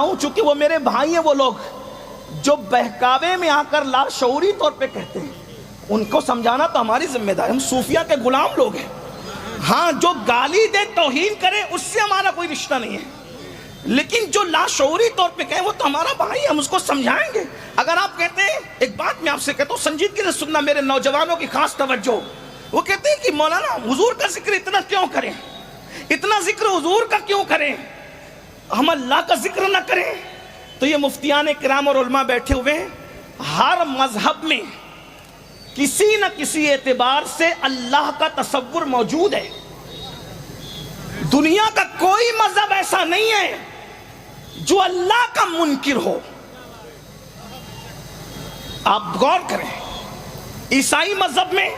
ہوں چونکہ وہ میرے بھائی ہیں. وہ لوگ جو بہکاوے میں آ کر لاشعوری طور پہ کہتے ہیں ان کو سمجھانا تو ہماری ذمہ داری. ہم صوفیہ کے غلام لوگ ہیں. ہاں جو گالی دے توہین کرے اس سے ہمارا کوئی رشتہ نہیں ہے، لیکن جو لاشعوری طور پہ کہیں وہ تو ہمارا بھائی، ہم اس کو سمجھائیں گے. اگر آپ کہتے ہیں، ایک بات میں آپ سے کہتا ہوں سنجیدگی سے سننا، میرے نوجوانوں کی خاص توجہ. وہ کہتے ہیں کہ مولانا حضور کا ذکر اتنا کیوں کریں، اتنا ذکر حضور کا کیوں کریں، ہم اللہ کا ذکر نہ کریں. تو یہ مفتیان کرام اور علماء بیٹھے ہوئے ہیں. ہر مذہب میں کسی نہ کسی اعتبار سے اللہ کا تصور موجود ہے. دنیا کا کوئی مذہب ایسا نہیں ہے جو اللہ کا منکر ہو. آپ غور کریں، عیسائی مذہب میں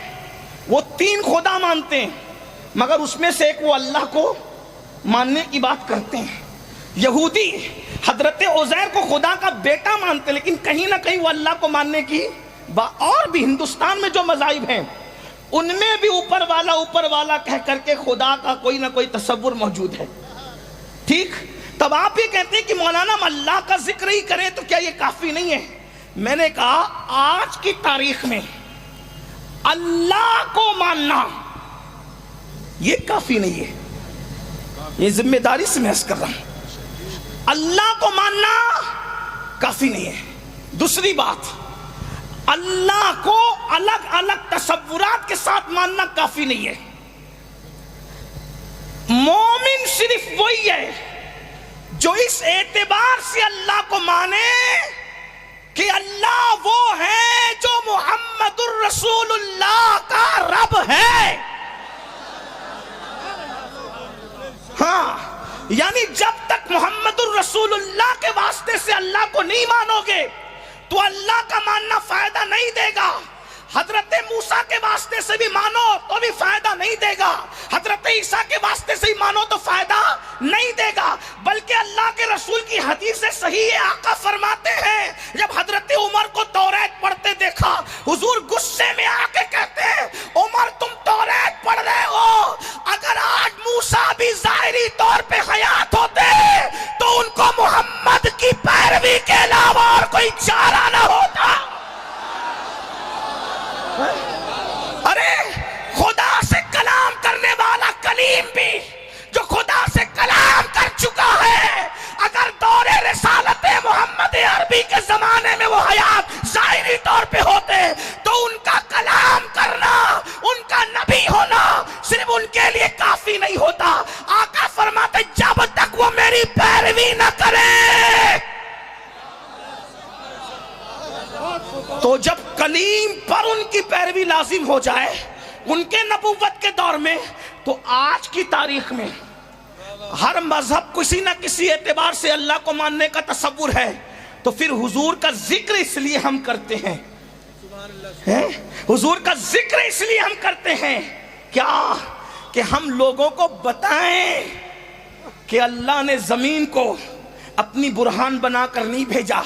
وہ 3 خدا مانتے ہیں، مگر اس میں سے ایک وہ اللہ کو ماننے کی بات کرتے ہیں۔ یہودی حضرت عزیر کو خدا کا بیٹا مانتے ہیں، لیکن کہیں نہ کہیں وہ اللہ کو ماننے کی اور بھی ہندوستان میں جو مذاہب ہیں ان میں بھی اوپر والا کہہ کر کے خدا کا کوئی نہ کوئی تصور موجود ہے۔ ٹھیک، تب آپ یہ کہتے ہیں کہ مولانا ہم اللہ کا ذکر ہی کریں تو کیا یہ کافی نہیں ہے؟ میں نے کہا آج کی تاریخ میں اللہ کو ماننا یہ کافی نہیں ہے، یہ ذمہ داری سے میں عرض کر رہا ہوں، اللہ کو ماننا کافی نہیں ہے۔ دوسری بات، اللہ کو الگ الگ تصورات کے ساتھ ماننا کافی نہیں ہے۔ مومن صرف وہی ہے جو اس اعتبار سے اللہ کو مانے کہ اللہ وہ ہے جو محمد الرسول اللہ کا رب ہے۔ ہاں، یعنی جب تک محمد الرسول اللہ کے واسطے سے اللہ کو نہیں مانو گے تو اللہ کا ماننا فائدہ نہیں دے گا۔ حضرت موسیٰ کے واسطے سے بھی مانو تو بھی فائدہ نہیں دے گا، حضرت عیسیٰ کے واسطے سے بھی مانو تو فائدہ نہیں دے گا، بلکہ اللہ کے رسول کی حدیث صحیح ہے، آقا فرماتے ہیں جب حضرت عمر کو توریت پڑھتے دیکھا، حضور غصے میں آ کے کہتے ہیں عمر تم توریت پڑھ رہے ہو، اگر آج موسیٰ بھی ظاہری طور پہ حیات ہوتے تو ان کو محمد کی پیروی کے علاوہ اور کوئی چارہ نہ ہوتا۔ ارے خدا سے کلام کرنے والا کلیم بھی جو خدا سے کلام کر چکا ہے، اگر دور رسالت محمد عربی کے زمانے میں وہ حیات ظاہری طور پہ ہوتے تو ان کا کلام کرنا، ان کا نبی ہونا صرف ان کے لیے کافی نہیں ہوتا۔ آقا فرماتے جب تک وہ میری پیروی نہ کریں، تو جب کلیم پر ان کی پیروی لازم ہو جائے ان کے نبوت کے دور میں، تو آج کی تاریخ میں ہر مذہب کسی نہ کسی اعتبار سے اللہ کو ماننے کا تصور ہے، تو پھر حضور کا ذکر اس لیے ہم کرتے ہیں، حضور کا ذکر اس لیے ہم کرتے ہیں کیا کہ ہم لوگوں کو بتائیں کہ اللہ نے زمین کو اپنی برہان بنا کر نہیں بھیجا،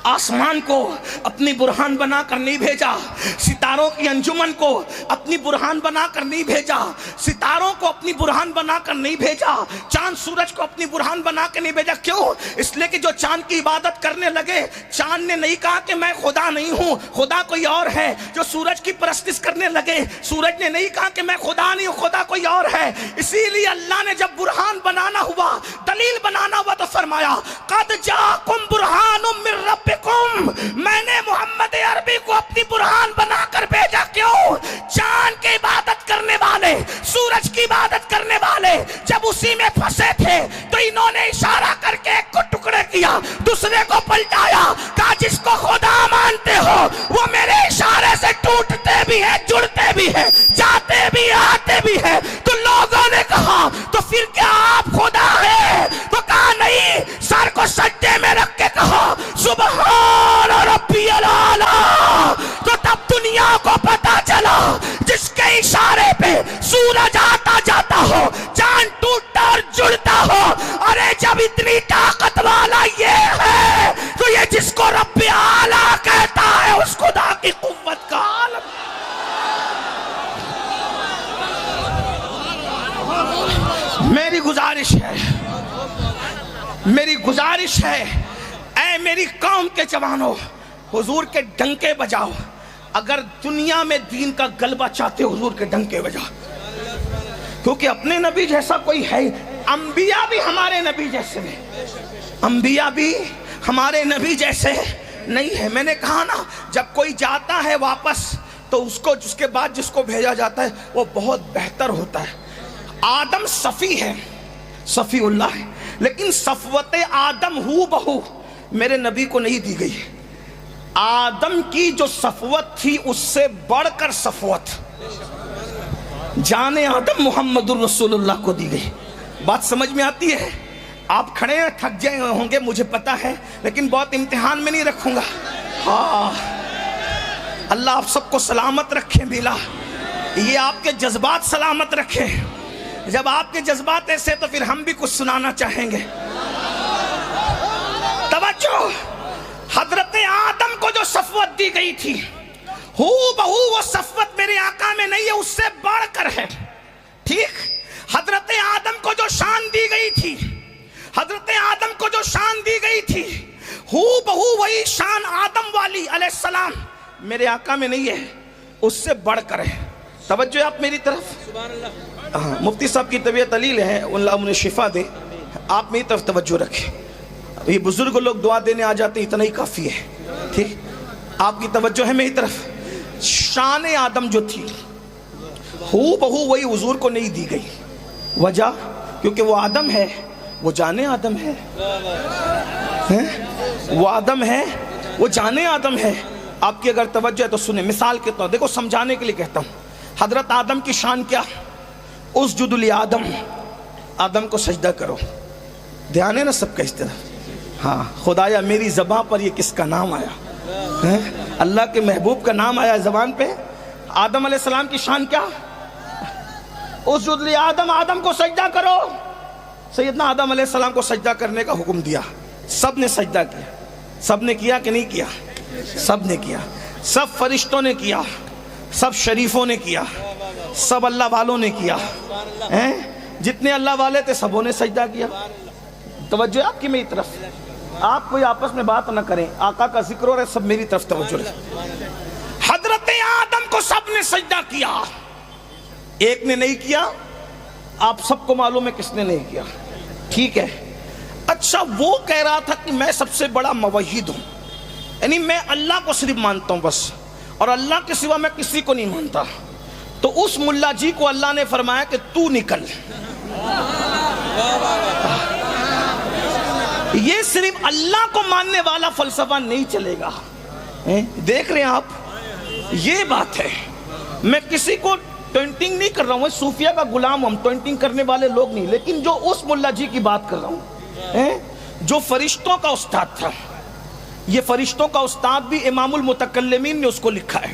آسمان کو اپنی برہان بنا کر نہیں بھیجا، ستاروں کی انجمن کو اپنی برہان بنا کر نہیں بھیجا، ستاروں کو اپنی برہان بنا کر نہیں بھیجا، چاند سورج کو اپنی برہان بنا کے نہیں بھیجا۔ کیوں؟ اس لیے کہ جو چاند کی عبادت کرنے لگے، چاند نے نہیں کہا کہ میں خدا نہیں ہوں، خدا کوئی اور ہے۔ جو سورج کی پرستش کرنے لگے، سورج نے نہیں کہا کہ میں خدا نہیں ہوں، خدا کوئی اور ہے۔ اسی لیے اللہ نے جب برہان بنانا ہوا، دلیل بنانا ہوا، تو فرمایا قد جاءکم برہان من ربکم، میں نے محمد عربی کو اپنی برہان بنا کر بھیجا۔ کیوں؟ چاند کی عبادت کرنے والے، سورج کی عبادت کرنے والے جب اسی میں پھنسے تھے تو انہوں نے اشارہ کر کے ایک کو ٹکڑے کیا، دوسرے کو پلٹایا، کہا جس کو خدا مانتے ہو وہ میرے اشارے سے ٹوٹتے بھی ہے، جڑتے بھی ہے، جاتے بھی آتے بھی ہے۔ تو لوگوں نے کہا تو پھر کیا آپ خدا ہے؟ تو کہا نہیں، سر کو سجدے میں رکھ کے کہا سبحان ربی الاعلیٰ۔ تو تب دنیا کو پتا چلا جس کے اشارے پہ سورج آتا جاتا ہو، چاند ٹوٹتا اور جڑتا ہو، ارے جب اتنی طاقت والا یہ ہے تو یہ جس کو رب اعلیٰ کہتا ہے اس خدا کی قوت کا عالم۔ میری گزارش ہے اے میری قوم کے جوانوں، حضور کے ڈنکے بجاؤ۔ اگر دنیا میں دین کا غلبہ چاہتے ہو، حضور کے ڈنکے بجاؤ، کیونکہ اپنے نبی جیسا کوئی ہے۔ انبیاء بھی ہمارے نبی جیسے نہیں، انبیاء بھی ہمارے نبی جیسے نہیں ہے۔ میں نے کہا نا، جب کوئی جاتا ہے واپس تو اس کے بعد جس کو بھیجا جاتا ہے وہ بہت بہتر ہوتا ہے۔ آدم صفی ہے، صفی اللہ ہے، لیکن صفوت آدم ہو بہو میرے نبی کو نہیں دی گئی۔ آدم کی جو صفوت تھی اس سے بڑھ کر صفوت جان آدم محمد الرسول اللہ کو دی گئی۔ بات سمجھ میں آتی ہے؟ آپ کھڑے ہیں، تھک جائے ہوں گے مجھے پتا ہے، لیکن بہت امتحان میں نہیں رکھوں گا۔ ہاں، اللہ آپ سب کو سلامت رکھیں بلا۔ یہ آپ کے جذبات سلامت رکھے. جب آپ کے جذبات ایسے تو پھر ہم بھی کچھ سنانا چاہیں گے. توجہ, حضرت آدم کو جو صفوت دی گئی تھی ہو بہو وہ صفوت میرے آقا میں نہیں ہے, اس سے بڑھ کر ہے. ٹھیک, حضرت آدم کو جو شان دی گئی تھی, حضرت آدم کو جو شان دی گئی تھی ہو بہو وہی شان آدم والی علیہ السلام میرے آقا میں نہیں ہے, اس سے بڑھ کر ہے. توجہ آپ میری طرف. مفتی صاحب کی طبیعت علیل ہے, اللہ انہیں شفا دے. آپ میری طرف توجہ رکھیں. یہ بزرگ لوگ دعا دینے آ جاتے ہیں, اتنا ہی کافی ہے. ٹھیک, آپ کی توجہ ہے میری طرف. شان آدم جو تھی ہو بہو وہی حضور کو نہیں دی گئی. وجہ کیونکہ وہ آدم ہے, وہ جانے آدم ہے. وہ آدم ہے, وہ جانے آدم ہے. آپ کی اگر توجہ ہے تو سنیں. مثال کے طور دیکھو, سمجھانے کے لیے کہتا ہوں. حضرت آدم کی شان کیا؟ اسجد لآدم, آدم کو سجدہ کرو. دھیان ہے نا سب کا اس طرح. ہاں, خدایا میری زبان پر یہ کس کا نام آیا؟ اللہ کے محبوب کا نام آیا زبان پہ. آدم علیہ السلام کی شان کیا؟ اسجد لآدم, آدم کو سجدہ کرو. سیدنا آدم علیہ السلام کو سجدہ کرنے کا حکم دیا. سب نے سجدہ کیا. سب نے کیا کہ نہیں کیا؟ سب نے کیا. سب فرشتوں نے کیا, سب شریفوں نے کیا, سب اللہ والوں نے کیا. جتنے اللہ والے تھے سبوں نے سجدہ کیا. توجہ آپ کی میری طرف. آپ کوئی آپس میں بات نہ کریں, آقا کا ذکر ہو رہا ہے, سب میری طرف توجہ رکھیں. حضرت آدم کو سب نے سجدہ کیا, ایک نے نہیں کیا. آپ سب کو معلوم ہے کس نے نہیں کیا. ٹھیک ہے. اچھا, وہ کہہ رہا تھا کہ میں سب سے بڑا موحد ہوں, یعنی میں اللہ کو صرف مانتا ہوں بس, اور اللہ کے سوا میں کسی کو نہیں مانتا. تو اس ملا جی کو اللہ نے فرمایا کہ تو نکل. یہ صرف اللہ کو ماننے والا فلسفہ نہیں چلے گا. دیکھ رہے ہیں آپ, یہ بات ہے. میں کسی کو ٹوینٹنگ نہیں کر رہا ہوں, صوفیہ کا غلام, ہم ٹوینٹنگ کرنے والے لوگ نہیں. لیکن جو اس ملا جی کی بات کر رہا ہوں, جو فرشتوں کا استاد تھا, یہ فرشتوں کا استاد بھی امام المتکلمین نے اس کو لکھا ہے,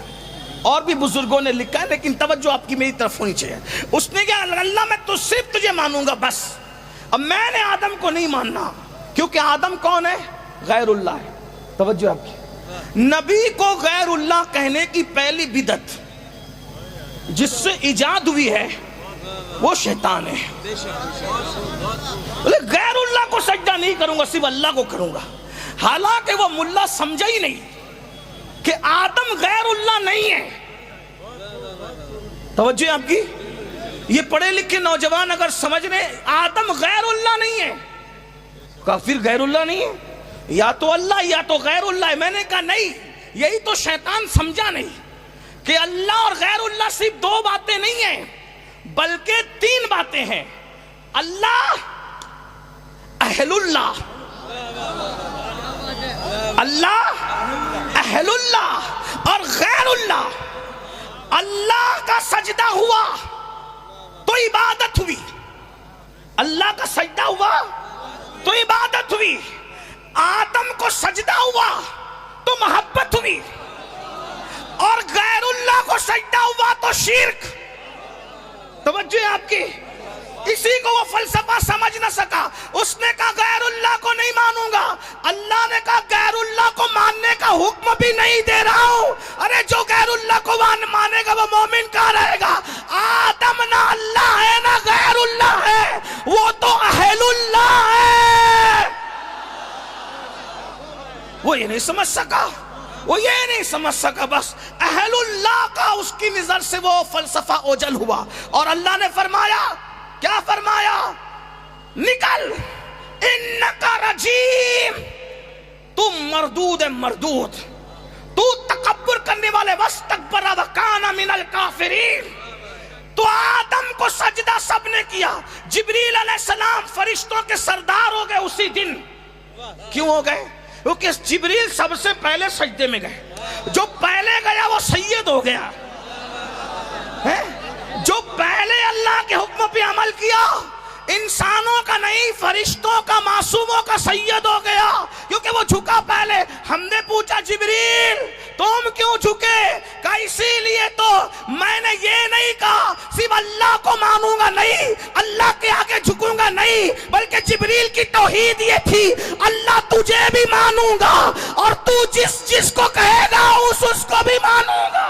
اور بھی بزرگوں نے لکھا ہے. لیکن توجہ آپ کی میری طرف ہونی چاہیے. اس نے کہا اللہ میں تو صرف تجھے مانوں گا بس, اب میں نے آدم کو نہیں ماننا, کیونکہ آدم کون ہے؟ غیر اللہ ہے. توجہ آپ کی. نبی کو غیر اللہ کہنے کی پہلی بدعت جس سے ایجاد ہوئی ہے وہ شیطان ہے. غیر اللہ کو سجدہ نہیں کروں گا, صرف اللہ کو کروں گا. حالانکہ وہ ملا سمجھا ہی نہیں کہ آدم غیر اللہ نہیں ہے. توجہ آپ کی. یہ پڑھے لکھے نوجوان اگر سمجھ رہے آدم غیر اللہ نہیں ہے, کافر غیر اللہ نہیں ہے, یا تو اللہ یا تو غیر اللہ ہے. میں نے کہا نہیں, یہی تو شیطان سمجھا نہیں کہ اللہ اور غیر اللہ صرف دو باتیں نہیں ہیں بلکہ تین باتیں ہیں. اللہ, اہل اللہ, اللہ, اہل اللہ اور غیر اللہ. اللہ کا سجدہ ہوا تو عبادت ہوئی, اللہ کا سجدہ ہوا تو عبادت ہوئی. آدم کو سجدہ ہوا تو محبت ہوئی, اور غیر اللہ کو سجدہ ہوا تو شرک. توجہ آپ کی. اسی کو وہ فلسفہ سمجھ نہ سکا. اس نے کہا غیر اللہ کو نہیں مانوں گا. اللہ نے کہا غیر اللہ کو ماننے کا حکم بھی نہیں دے رہا ہوں. ارے جو غیر اللہ کو مانے گا وہ مومن کہاں رہے گا؟ آدم نہ اللہ ہے نہ غیر اللہ ہے, وہ تو اہل اللہ ہے. وہ یہ نہیں سمجھ سکا, وہ یہ نہیں سمجھ سکا. بس اہل اللہ کا اس کی نظر سے وہ فلسفہ اوجل ہوا. اور اللہ نے فرمایا, کیا فرمایا؟ نکل, انکا رجیم, تم مردود مردود, تو تکبر کرنے والے, واستکبر وکان من الکافرین. تو آدم کو سجدہ سب نے کیا. جبریل علیہ السلام فرشتوں کے سردار ہو گئے اسی دن. کیوں ہو گئے؟ کیونکہ جبریل سب سے پہلے سجدے میں گئے. جو پہلے گیا وہ سید ہو گیا. جو پہلے اللہ کے حکم پہ عمل کیا, انسانوں کا نہیں فرشتوں کا, معصوموں کا سید ہو گیا, کیونکہ وہ جھکا پہلے. ہم نے پوچھا جبریل تم کیوں جھکے؟ کہ اسی لیے تو میں نے یہ نہیں کہا صرف اللہ کو مانوں گا نہیں، اللہ کے آگے جھکوں گا نہیں، بلکہ جبریل کی توحید یہ تھی اللہ تجھے بھی مانوں گا اور تو جس کو کہے گا اس کو بھی مانوں گا۔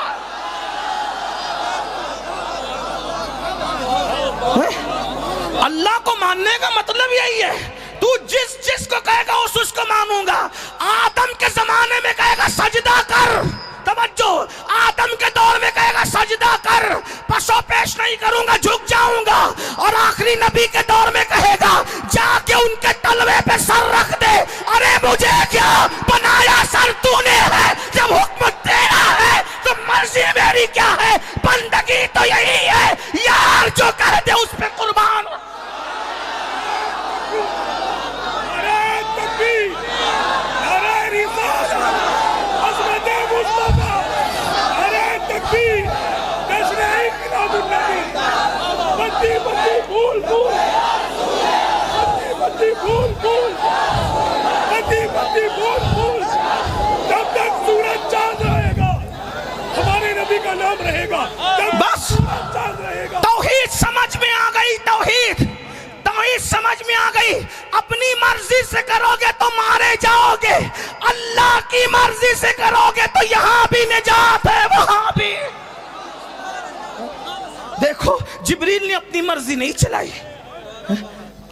اللہ کو ماننے کا مطلب یہی ہے، تو جس کو کہے گا اس کو مانوں گا۔ آدم کے زمانے میں کہے گا سجدہ کر، توجہ، آدم کے دور میں کہے گا سجدہ کر، پسو پیش نہیں کروں گا، جھک جاؤں گا، اور آخری نبی کے دور میں کہے گا جا کے ان کے تلوے پہ سر رکھ دے، ارے مجھے کیا بنایا سر تو نے ہے، جب حکم تیرا ہے تو مرضی میری کیا ہے، بندگی تو یہی ہے، یار جو کہہ دے اس پہ قربان۔ جب تک سورج چاند رہے گا ہمارے نبی کا نام رہے گا، بس توحید سمجھ میں آ گئی، توحید سمجھ میں آ گئی۔ اپنی مرضی سے کرو گے تو مارے جاؤ گے، اللہ کی مرضی سے کرو گے تو یہاں بھی نجات ہے وہاں بھی۔ دیکھو جبریل نے اپنی مرضی نہیں چلائی،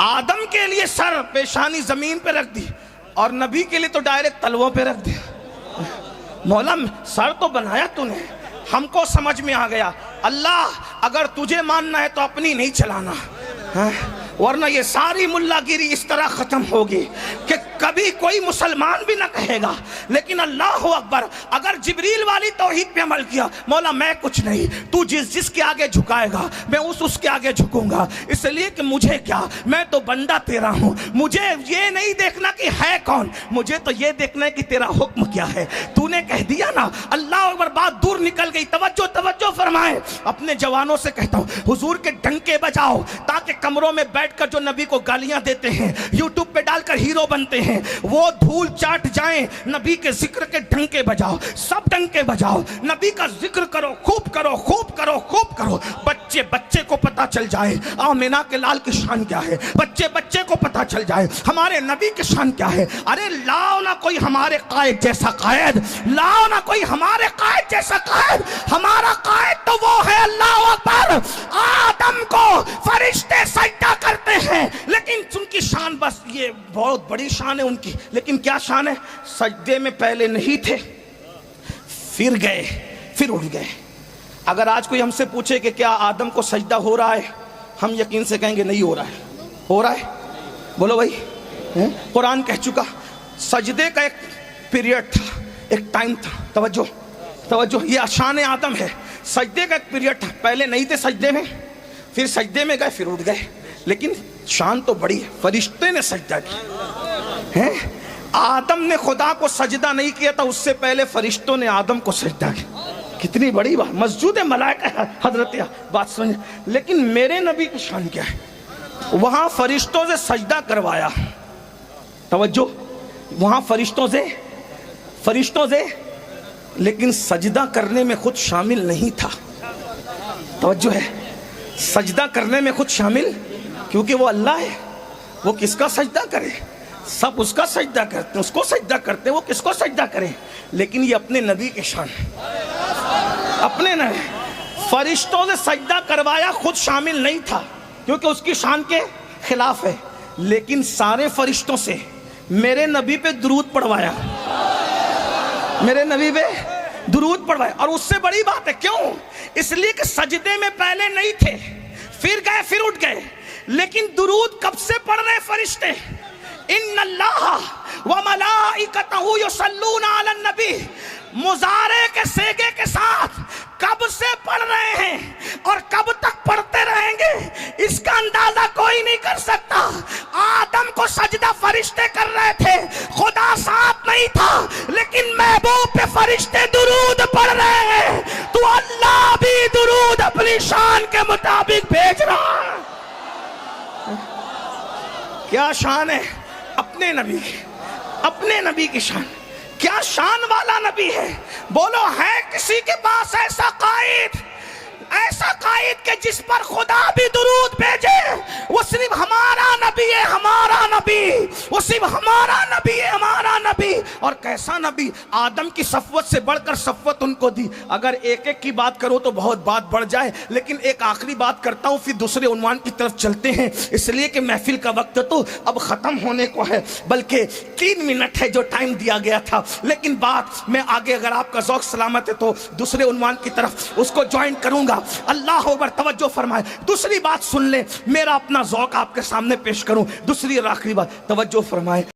آدم کے لیے سر پیشانی زمین پہ رکھ دی اور نبی کے لیے تو ڈائریکٹ تلووں پہ رکھ دیا۔ مولا سر تو بنایا تو نے، ہم کو سمجھ میں آ گیا اللہ اگر تجھے ماننا ہے تو اپنی نہیں چلانا، ورنہ یہ ساری ملا گیری اس طرح ختم ہوگی کہ کبھی کوئی مسلمان بھی نہ کہے گا لیکن اللہ اکبر اگر جبریل والی توحید پہ عمل کیا، مولا میں کچھ نہیں، تو جس کے آگے جھکائے گا میں اس کے آگے جھکوں گا، اس لیے کہ مجھے کیا، میں تو بندہ تیرا ہوں، مجھے یہ نہیں دیکھنا کہ ہے کون، مجھے تو یہ دیکھنا ہے کہ تیرا حکم کیا ہے، تو نے کہہ دیا نا، اللہ اکبر، بات دور نکل گئی۔ توجہ فرمائیں، اپنے جوانوں سے کہتا ہوں حضور کے ڈنکے بجاؤ تاکہ کمروں میں بیٹھ کر جو نبی کو گالیاں دیتے ہیں، یوٹیوب پہ ڈال کر ہیرو بنتے ہیں، وہ دھول چاٹ جائیں، نبی کے ذکر کے ڈنکے بجاؤ، سب ڈنکے بجاؤ، نبی کا ذکر کرو، خوب کرو، خوب کرو، خوب کرو، بچے کو پتا چل جائے آمینہ کے لال کی شان کیا ہے، بچے کو پتا چل جائے ہمارے نبی کی شان کیا ہے۔ ارے لاؤ نہ کوئی ہمارے قائد جیسا قائد، لاؤ نہ کوئی ہمارے قائد جیسا قائد، ہمارا قائد تو وہ ہے اللہ اکبر۔ آدم کو فرشتے سجدہ کرتے ہیں لیکن ان کی شان، بس یہ بہت بڑی شان ہے ان کی، لیکن کیا شان ہے، سجدے میں پہلے نہیں تھے، پھر گئے، پھر اٹھ گئے۔ اگر آج کوئی ہم سے پوچھے کہ کیا آدم کو سجدہ ہو رہا ہے، ہم یقین سے کہیں گے نہیں ہو رہا ہے۔ ہو رہا ہے؟ بولو بھائی، قرآن کہہ چکا سجدے کا ایک پیریڈ تھا، ایک ٹائم تھا۔ توجہ، یہ شان آدم ہے، سجدے کا ایک پیریڈ تھا، پہلے نہیں تھے سجدے میں، پھر سجدے میں گئے، پھر اٹھ گئے، لیکن شان تو بڑی ہے، فرشتے نے سجدہ کیا۔ آدم نے خدا کو سجدہ نہیں کیا تھا، اس سے پہلے فرشتوں نے آدم کو سجدہ کیا۔ کتنی بڑی بات، مسجود ملائکہ حضرت بات سمجھ۔ لیکن میرے نبی کی شان کیا ہے، وہاں فرشتوں سے سجدہ کروایا، توجہ، وہاں فرشتوں سے لیکن سجدہ کرنے میں خود شامل نہیں تھا۔ توجہ ہے، سجدہ کرنے میں خود شامل، کیونکہ وہ اللہ ہے، وہ کس کا سجدہ کرے، سب اس کا سجدہ کرتے ہیں، اس کو سجدہ کرتے ہیں، وہ کس کو سجدہ کریں، لیکن یہ اپنے نبی کی شان، اپنے نبی، فرشتوں سے سجدہ کروایا، خود شامل نہیں تھا کیونکہ اس کی شان کے خلاف ہے، لیکن سارے فرشتوں سے میرے نبی پہ درود پڑھوایا، میرے نبی پہ درود پڑھوایا۔ اور اس سے بڑی بات ہے، کیوں؟ اس لیے کہ سجدے میں پہلے نہیں تھے، پھر گئے، پھر اٹھ گئے، لیکن درود کب سے پڑھ رہے فرشتے؟ ان اللہ وملائکتہ یصلون علی النبی، مضارع کے صیغے کے ساتھ کب سے پڑھ رہے ہیں اور کب تک پڑھتے رہیں گے اس کا اندازہ کوئی نہیں کر سکتا۔ آدم کو سجدہ فرشتے کر رہے تھے، خدا ساتھ نہیں تھا، لیکن محبوب پہ فرشتے درود پڑھ رہے ہیں، تو اللہ بھی درود اپنی شان کے مطابق بھیج رہا ہے۔ کیا شان ہے اپنے نبی کی، اپنے نبی کی شان۔ کیا شان والا نبی ہے. بولو ہے کسی کے پاس ایسا قائد، ایسا قائد کہ جس پر خدا بھی درود بھیجے؟ وہ صرف ہمارا نبی ہے، ہمارا نبی، وہ صرف ہمارا نبی ہے، ہمارا نبی. اور کیسا نبی، آدم کی صفوت سے بڑھ کر صفوت ان کو دی. اگر ایک ایک کی بات کرو تو بہت بات بڑھ جائے، لیکن ایک آخری بات کرتا ہوں، پھر دوسرے عنوان کی طرف چلتے ہیں، اس لیے کہ محفل کا وقت تو اب ختم ہونے کو ہے، بلکہ 3 منٹ ہے جو ٹائم دیا گیا تھا. لیکن بات میں آگے اگر آپ کا ذوق سلامت ہے تو دوسرے عنوان کی طرف اس کو جوائن کروں گا. اللہ اکبر. توجہ فرمائے. دوسری بات سن لیں، میرا اپنا ذوق آپ کے سامنے پیش کروں. دوسری اور آخری بات توجہ فرمائے.